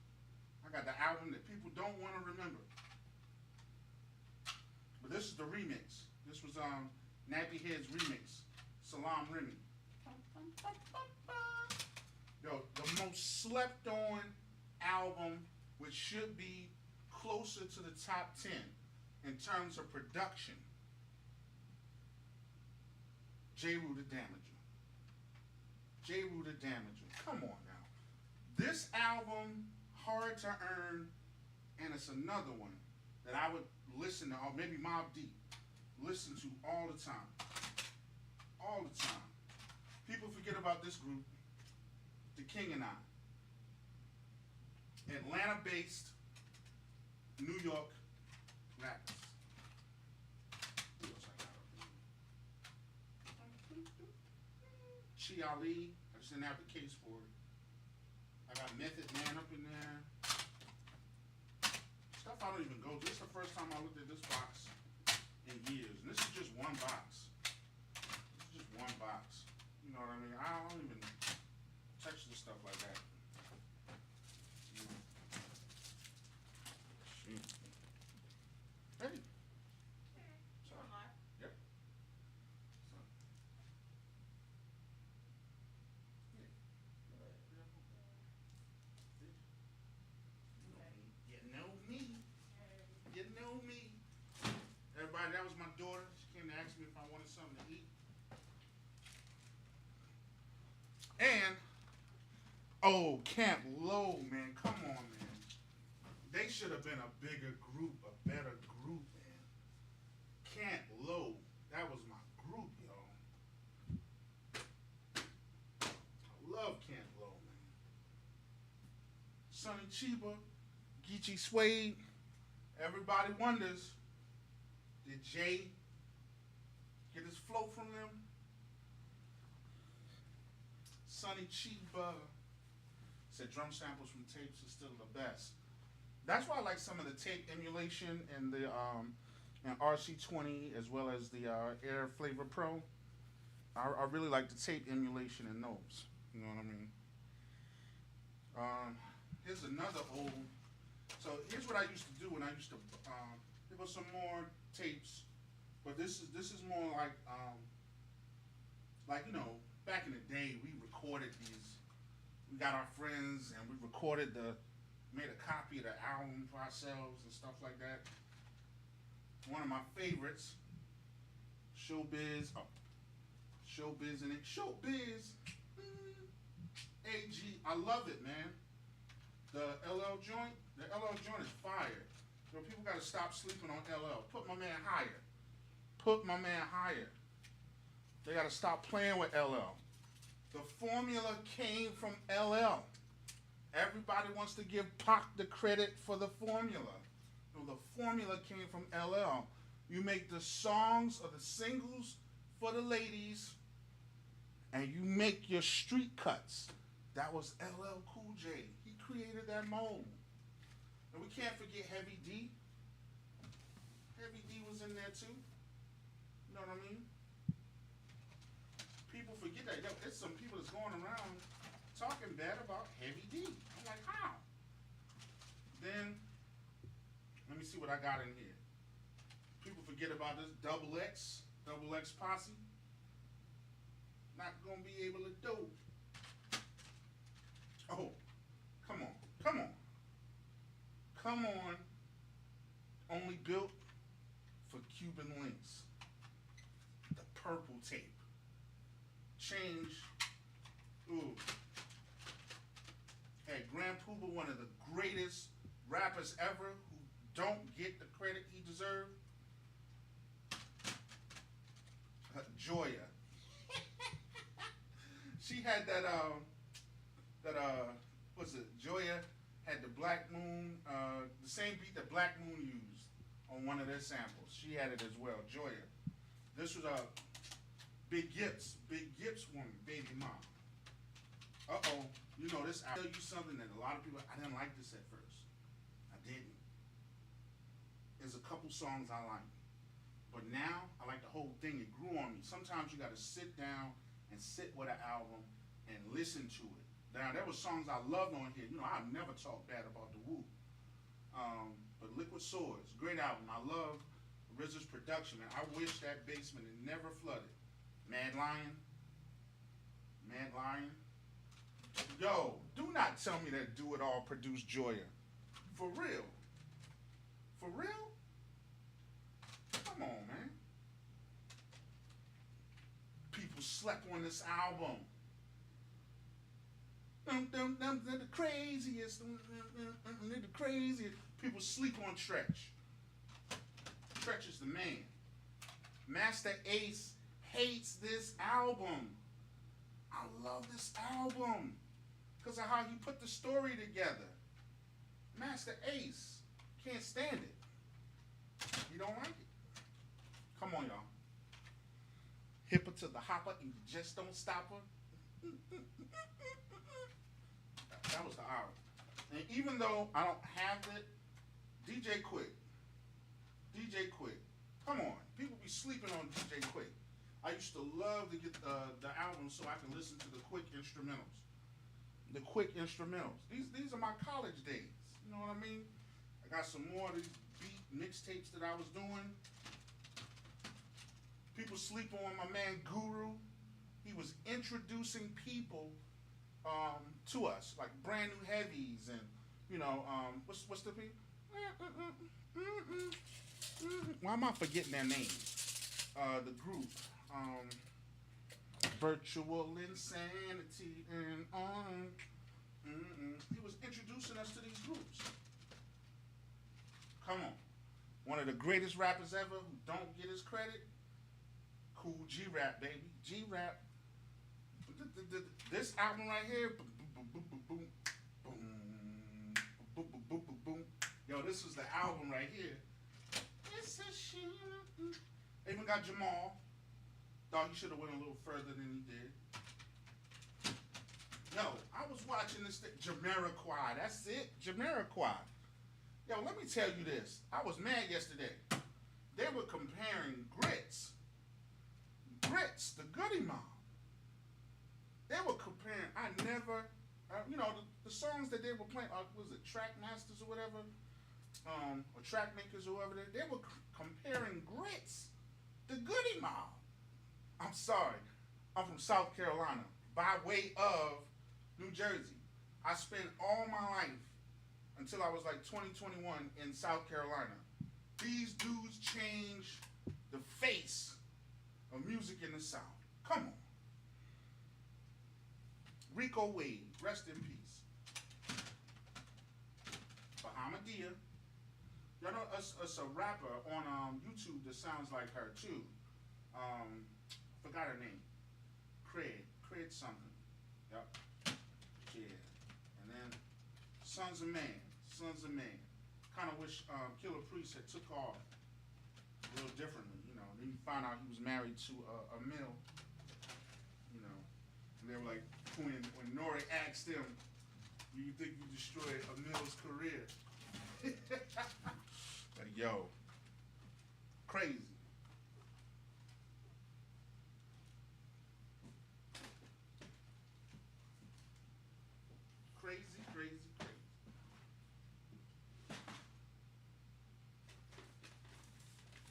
I got the album that people don't want to remember. But this is the remix. This was Nappy Head's remix. Salam Remy. Yo, the most slept on album, which should be closer to the top 10 in terms of production. Jeru the Damager. Jeru the Damager. Come on now. This album, Hard to Earn, and it's another one that I would listen to, or maybe Mobb Deep. listen to all the time. All the time. People forget about this group, The King and I. Atlanta-based New York rappers. Who else I got up there? Chi Ali. I just didn't have the case for it. I got Method Man up in there. Stuff I don't even go to. This is the first time I looked at this box in years. And this is just one box. This is just one box. You know what I mean? I don't even touch this stuff like that. Hey. Sorry. Yep. You know me. You know me. Everybody, that was my daughter. She came to ask me if I wanted something to eat. And, oh, Camp Low, man. Come on, man. They should have been a bigger group, a better group, man. Camp Low. That was my group, y'all. I love Camp Low, man. Sonny Chiba, Geechee Suede. Everybody wonders, did Jay get his flow from them? Sonny Chiba said drum samples from tapes are still the best. That's why I like some of the tape emulation and the and RC20 as well as the Air Flavor Pro. I really like the tape emulation in those. You know what I mean? Here's another old. So here's what I used to do when I used to. There was some more tapes, but this is more like you know, back in the day we recorded these. We got our friends and we recorded made a copy of the album for ourselves and stuff like that. One of my favorites, Showbiz. Oh, Showbiz in it. Showbiz. AG. I love it, man. The LL joint. The LL joint is fire. So people got to stop sleeping on LL. Put my man higher. Put my man higher. They got to stop playing with LL. The formula came from LL. Everybody wants to give Pac the credit for the formula. No, the formula came from LL. You make the songs or the singles for the ladies, and you make your street cuts. That was LL Cool J. He created that mold. And we can't forget Heavy D. Heavy D was in there too. You know what I mean? People forget that. Yo, there's some people that's going around talking bad about Heavy D. I'm like, how? Then, let me see what I got in here. People forget about this Double X Posse. Not gonna be able to do. Oh, come on. Only built for Cuban links. The purple tape. Change. Ooh. Hey, Grand Puba, one of the greatest rappers ever who don't get the credit he deserved. Joya. She had that what's it? Joya had the Black Moon, the same beat that Black Moon used on one of their samples. She had it as well, Joya. This was Big Gips woman, Baby Mom. Uh-oh, you know this, I'll tell you something that a lot of people, I didn't like this at first. I didn't. There's a couple songs I like. But now, I like the whole thing. It grew on me. Sometimes you gotta sit down and sit with an album and listen to it. Now, there were songs I loved on here. You know, I've never talked bad about the Wu. But Liquid Swords, great album. I love RZA's production, man. I wish that basement had never flooded. Mad Lion. Yo, do not tell me that Do It All produced Joya. For real? Come on, man. People slept on this album. They're the craziest. They're the craziest. People sleep on Tretch. Tretch is the man. Master Ace hates this album. I love this album because of how he put the story together. Master Ace can't stand it. You don't like it. Come on, y'all. Hipper to the hopper, and you just don't stop her. That was the album. And even though I don't have it, DJ Quick. DJ Quick. Come on. People be sleeping on DJ Quick. I used to love to get the album so I can listen to the Quick instrumentals. The Quick instrumentals. These are my college days. You know what I mean? I got some more of these beat mixtapes that I was doing. People sleep on my man Guru. He was introducing people to us, like brand new heavies, and you know, what's the beat? Why am I forgetting their name? The group, Virtual Insanity, and he was introducing us to these groups. Come on, one of the greatest rappers ever who don't get his credit. Cool G Rap, baby. G Rap. This album right here, yo, this was the album right here. It's a shame. They even got Jamal. Thought he should have went a little further than he did. Yo, I was watching this thing, Jamiroquai. That's it, Jamiroquai. Yo, let me tell you this. I was mad yesterday. They were comparing Grits, the Goody Mob. They were comparing. I never, you know, the songs that they were playing. Was it Track Masters or whatever, or Track Makers or whatever? They were comparing Grits, the Goody Mob. I'm sorry, I'm from South Carolina, by way of New Jersey. I spent all my life until I was like 20, 21 in South Carolina. These dudes changed the face of music in the South. Come on. Rico Wade, rest in peace. Bahamadia. Y'all know us a rapper on YouTube that sounds like her too. Forgot her name. Craig something. Yep. Yeah. And then Sons of Man. Kind of wish Killer Priest had took off a little differently, you know. Then you find out he was married to a mill, you know. And they were like, when Nori asked him, "Do you think you destroyed a mill's career?" Like, yo, crazy. Crazy.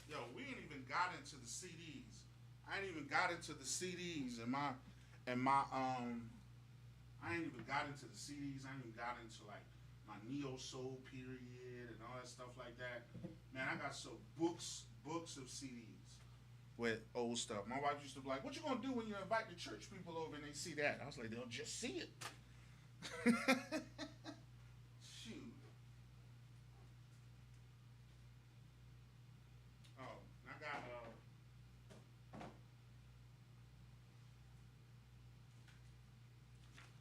Yo, we ain't even got into the CDs. I ain't even got into the CDs and my I ain't even got into the CDs. I ain't even got into like my neo soul period and all that stuff like that. Man, I got so books of CDs with old stuff. My wife used to be like, "What you gonna do when you invite the church people over and they see that?" I was like, "They'll just see it." Shoot. Oh, I got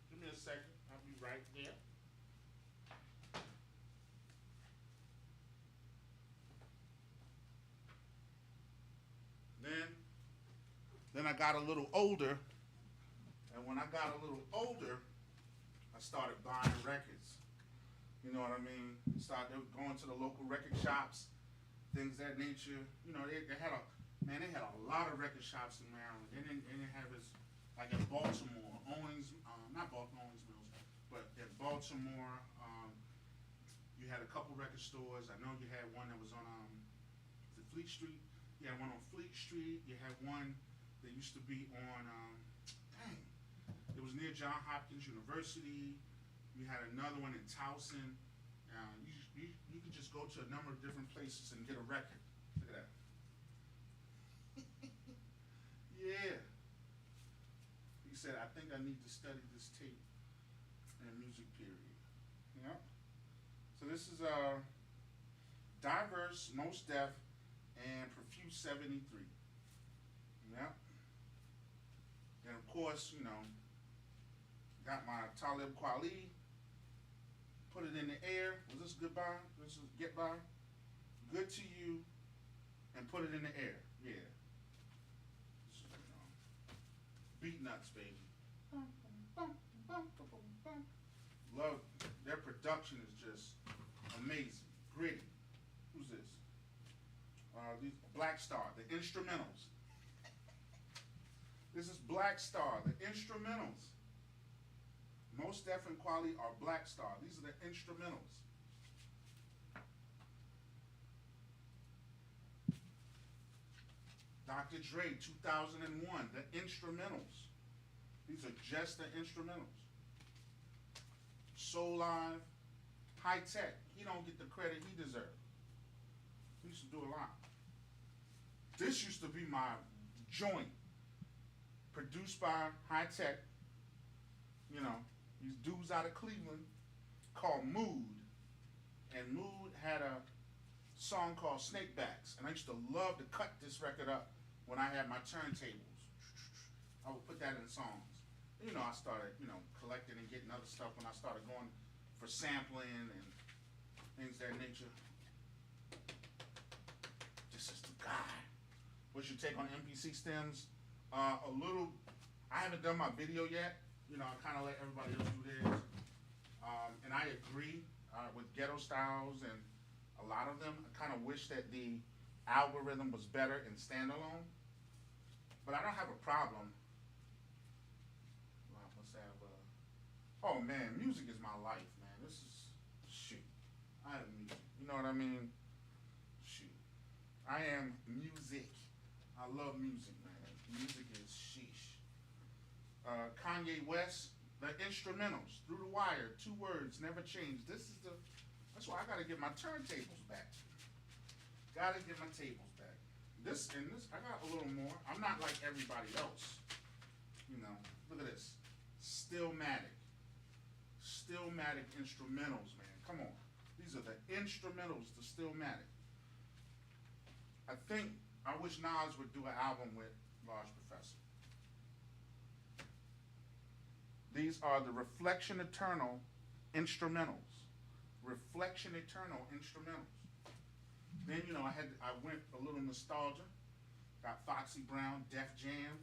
give me a second. I'll be right there. Then I got a little older, and when I got a little older, I started buying records. You know what I mean? Started going to the local record shops, things of that nature. You know, they had a lot of record shops in Maryland. They didn't have as like in Baltimore, not Baltimore Owings Mills, but in Baltimore, you had a couple record stores. I know you had one that was on the Fleet Street. You had one on Fleet Street. You had one that used to be on it was near Johns Hopkins University. You had another one in Towson. You could just go to a number of different places and get a record. Look at that. Yeah. He said, "I think I need to study this tape and music period." Yeah. So this is Diverse, Most Def, and Profuse 73. Yeah. And of course, got my Talib Kweli, put it in the air. Was this goodbye? This is get by? Good to you, and put it in the air. Yeah. This is, beat nuts, baby. Love, their production is just amazing. Gritty. Who's this? These Black Star, the instrumentals. This is Black Star, the instrumentals. Most Def and Kweli are Black Star. These are the instrumentals. Dr. Dre, 2001, the instrumentals. These are just the instrumentals. Soul Live, High Tech. He don't get the credit he deserves. He used to do a lot. This used to be my joint. Produced by High Tech. These dudes out of Cleveland called Mood. And Mood had a song called Snakebacks. And I used to love to cut this record up when I had my turntables. I would put that in songs. I started, collecting and getting other stuff when I started going for sampling and things of that nature. This is the guy. What's your take on MPC stems? A little, I haven't done my video yet. I kind of let everybody else do theirs. And I agree with Ghetto Styles and a lot of them. I kind of wish that the algorithm was better in standalone. But I don't have a problem. Let's have oh man, music is my life, man. This is, shoot. I have music. You know what I mean? Shoot. I am music. I love music, man. Music is sheesh. Kanye West, the instrumentals, Through the Wire, 2 words, never change. That's why I gotta get my turntables back. Gotta get my tables back. This, I got a little more. I'm not like everybody else. Look at this. Stillmatic. Stillmatic instrumentals, man. Come on. These are the instrumentals, the Stillmatic. I wish Nas would do an album with Large Professor. These are the Reflection Eternal instrumentals. Reflection Eternal instrumentals. Then, I went a little nostalgia. Got Foxy Brown, Def Jam.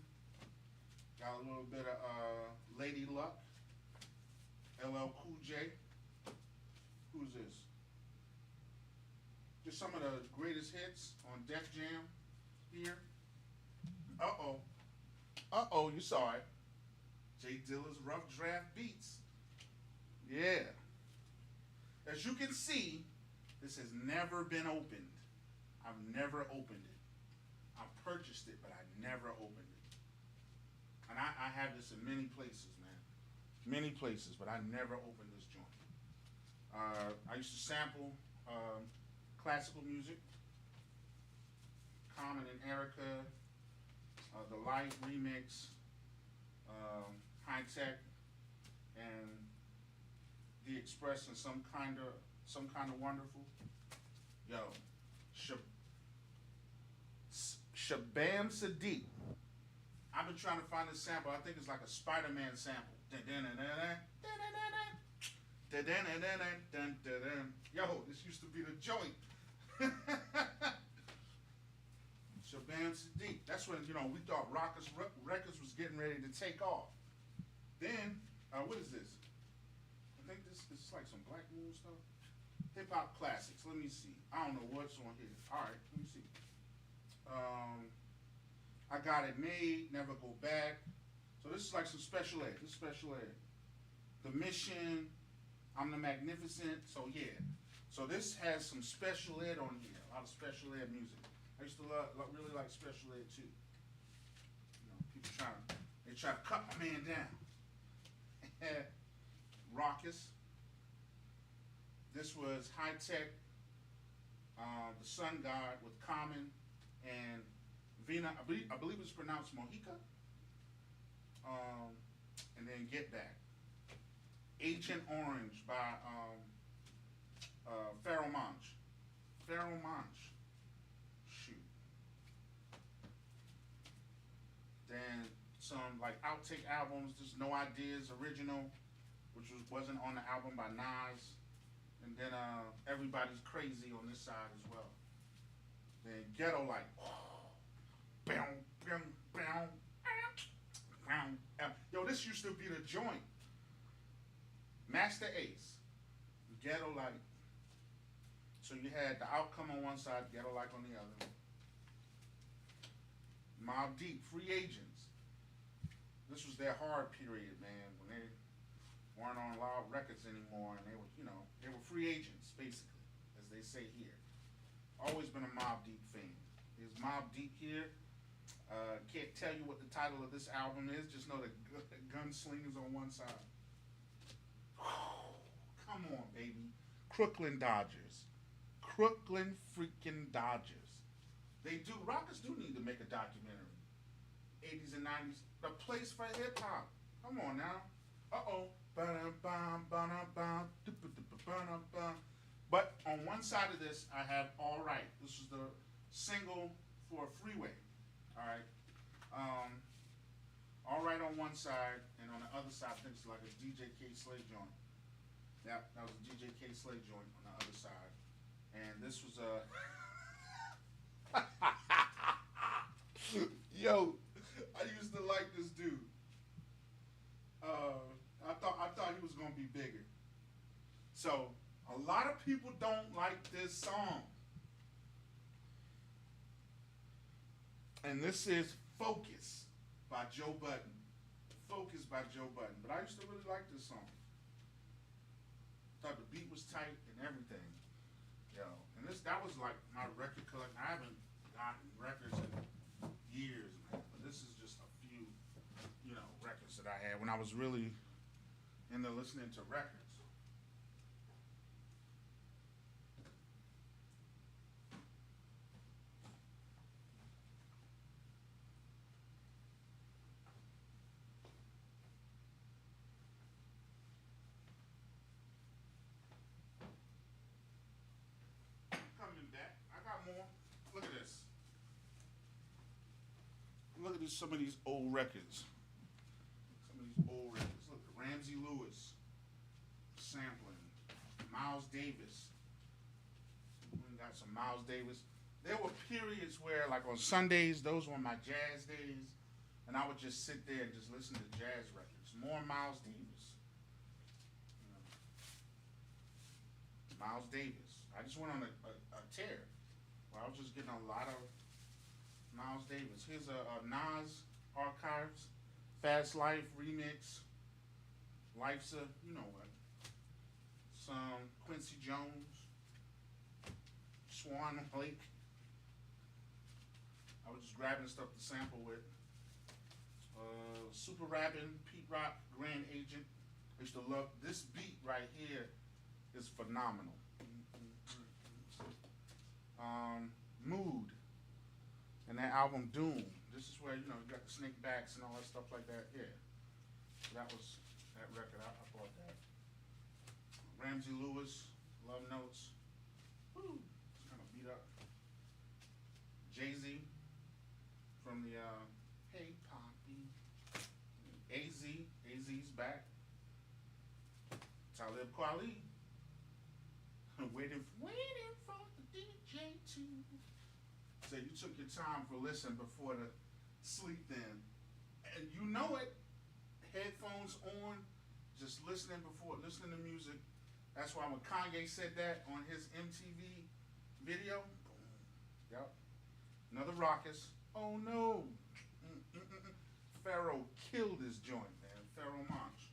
Got a little bit of Lady Luck, LL Cool J. Who's this? Just some of the greatest hits on Def Jam here. Uh-oh, you saw it. Jay Dilla's Rough Draft Beats. Yeah. As you can see, this has never been opened. I've never opened it. I purchased it, but I never opened it. And I have this in many places, man. Many places, but I never opened this joint. I used to sample classical music. Common and Erica, the Light remix, High Tech, and The Express, and some kind of wonderful. Yo, Shabam Sadiq. I've been trying to find this sample. I think it's like a Spider-Man sample. Yo, this used to be the joint. Shabam Sadiq. That's when, we thought Rockers Records was getting ready to take off. Then, what is this? I think this is like some Black Moon stuff. Hip Hop Classics. Let me see. I don't know what's on here. All right, let me see. I Got It Made, Never Go Back. So this is like some special ed. This is special ed. The Mission, I'm the Magnificent. So yeah. So this has some special ed on here. A lot of special ed music. I used to really like special ed too. People try to cut my man down. Raucous. This was High Tech, the Sun God with Common and Vina. I believe it's pronounced Mojica. And then Get Back. Agent Orange by Pharoah Monch. Pharoah Monch. Shoot. Then some like outtake albums, just No Ideas original, which wasn't on the album by Nas. And then Everybody's Crazy on this side as well. Then Ghetto like, bam, bam, bam, bam. Yo, this used to be the joint. Master Ace, Ghetto like. So you had The Outcome on one side, Ghetto like on the other. Mobb Deep, Free Agents. This was their hard period, man, when they weren't on Loud Records anymore, and they were, they were free agents, basically, as they say here. Always been a Mobb Deep fan. There's Mobb Deep here. Can't tell you what the title of this album is. Just know the Gunslingers on one side. Come on, baby. Crooklyn Dodgers. Crooklyn freaking Dodgers. Rockets do need to make a documentary. 80s and 90s. The place for hip hop. Come on now. Uh-oh. But on one side of this, I have All Right. This is the single for Freeway. All right. All Right on one side, and on the other side, I think it's like a DJ K. Slade joint. Yeah, that was a DJ K. Slade joint on the other side. And this was a... Yo, I used to like this dude. I thought he was gonna be bigger. So a lot of people don't like this song, and this is "Focus" by Joe Budden. "Focus" by Joe Budden. But I used to really like this song. Thought the beat was tight and everything. Yo, and that was like my record collection. I haven't gotten records in years, man. But this is just a few, records that I had when I was really into listening to records. Coming back, I got more. Look at this. Look at some of these old records. Look, Ramsey Lewis sampling, Miles Davis. We got some Miles Davis. There were periods where, like on Sundays, those were my jazz days, and I would just sit there and just listen to jazz records. More Miles Davis. Miles Davis. I just went on a tear where I was just getting a lot of Miles Davis. Here's a Nas Archives, Fast Life remix, Life's a, you know what, some Quincy Jones, Swan Lake. I was just grabbing stuff to sample with. Super Rappin', Pete Rock, Grand Agent. I used to love this beat right here. Is phenomenal. Mood, and that album Doom. This is where you got the snake backs and all that stuff like that. Yeah, so that was that record. I bought that. Ramsey Lewis, Love Notes. Woo, it's kind of beat up. Jay-Z from the Hey Poppy. AZ's back. Talib Kweli. waiting for the DJ to. So you took your time for listening before the sleep then. And you know it. Headphones on, just listening to music. That's why when Kanye said that on his MTV video, boom. Yep. Another Raucous. Oh no. Pharoah killed his joint, man. Pharoah Monch.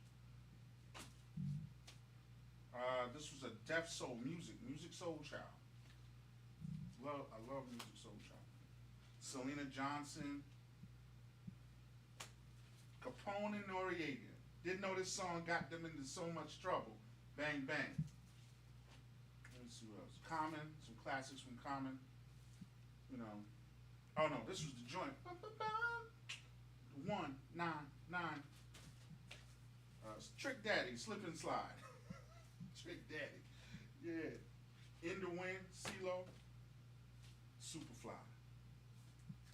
This was a Def Soul Music Soul Child. I love Music Soul Child. Selena Johnson. Capone and Noriega. Didn't know this song got them into so much trouble. Bang Bang. Let's see what else. Common, some classics from Common. Oh no, this was the joint. 199. Trick Daddy, Slip and Slide. Trick Daddy. Yeah. In the Wind, CeeLo. Superfly.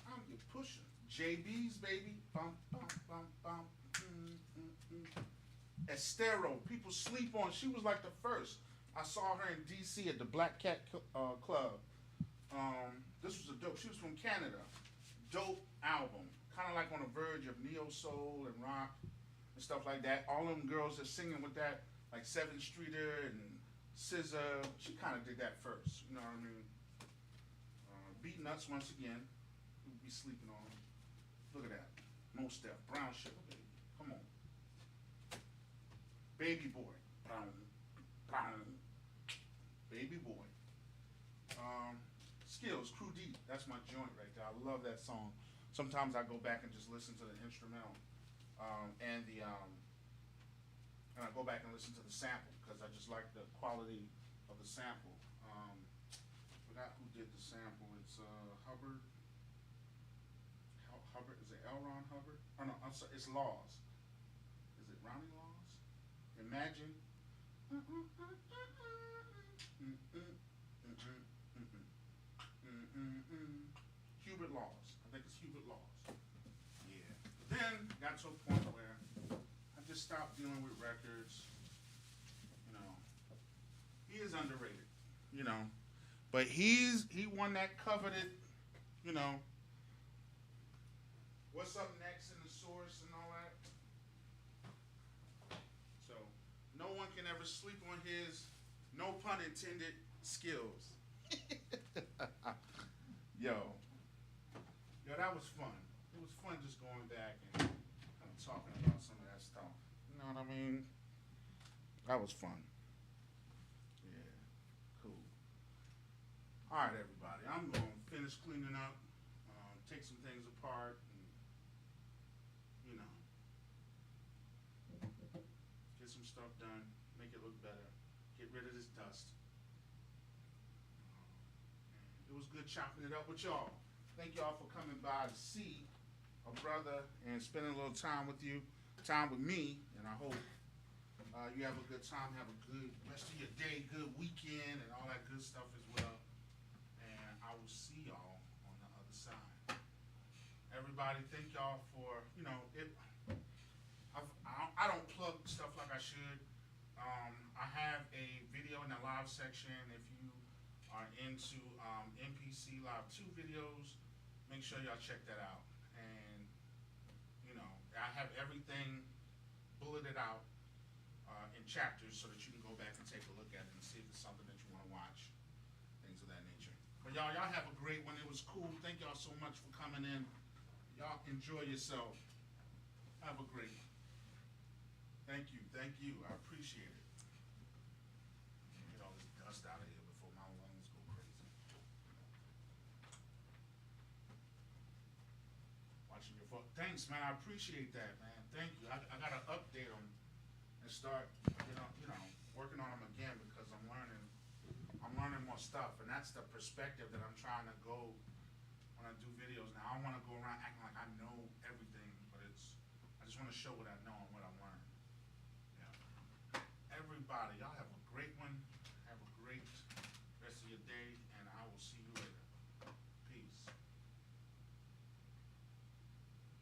I'm your pusher. JB's, baby. Bum, bum, bum, bum. Estero, people sleep on. She was like the first. I saw her in DC at the Black Cat Club. This was a dope. She was from Canada. Dope album. Kind of like on the verge of neo soul and rock and stuff like that. All them girls are singing with that, like Seven Streeter and SZA. She kind of did that first. You know what I mean? Beat Nuts once again. We'll be sleeping on them. Look at that. Most Def. Brown Sugar, baby. Come on. Baby Boy. Brown. Brown. Baby Boy. Skills, Crew D. That's my joint right there. I love that song. Sometimes I go back and just listen to the instrumental, and I go back and listen to the sample because I just like the quality of the sample. Forgot who did the sample. It's Hubbard. Hubbard, is it L. Ron Hubbard? Oh no, I'm sorry, it's Laws. Is it Ronnie Laws? Imagine. Hubert Laws. I think it's Hubert Laws. Yeah. Then got to a point where I just stopped dealing with records. You know, he is underrated. You know, but he won that coveted. You know, what's up next in the source and all that. So no one can ever sleep on his, no pun intended, skills. Yo, that was fun. It was fun just going back and kind of talking about some of that stuff. You know what I mean? That was fun. Yeah, cool. All right, everybody. I'm going to finish cleaning up, take some things apart, and, you know, get some stuff done, make it look better, get rid of this dust. It was good chopping it up with y'all. Thank y'all for coming by to see a brother and spending a little time with you, time with me, and I hope you have a good time, have a good rest of your day, good weekend, and all that good stuff as well. And I will see y'all on the other side. Everybody, thank y'all for, you know, I don't plug stuff like I should. I have a video in the live section. If you are into NPC Live 2 videos, make sure y'all check that out. And, you know, I have everything bulleted out in chapters so that you can go back and take a look at it and see if it's something that you want to watch, things of that nature. But y'all have a great one. It was cool. Thank y'all so much for coming in. Y'all enjoy yourself. Have a great one. Thank you. Thank you. I appreciate it. Get all this dust out of here before my lungs go crazy. Watching your phone. Thanks, man. I appreciate that, man. Thank you. I got to update them and start, you know, working on them again because I'm learning more stuff, and that's the perspective that I'm trying to go when I do videos now. I don't want to go around acting like I know everything, but I just want to show what I know and what I learned.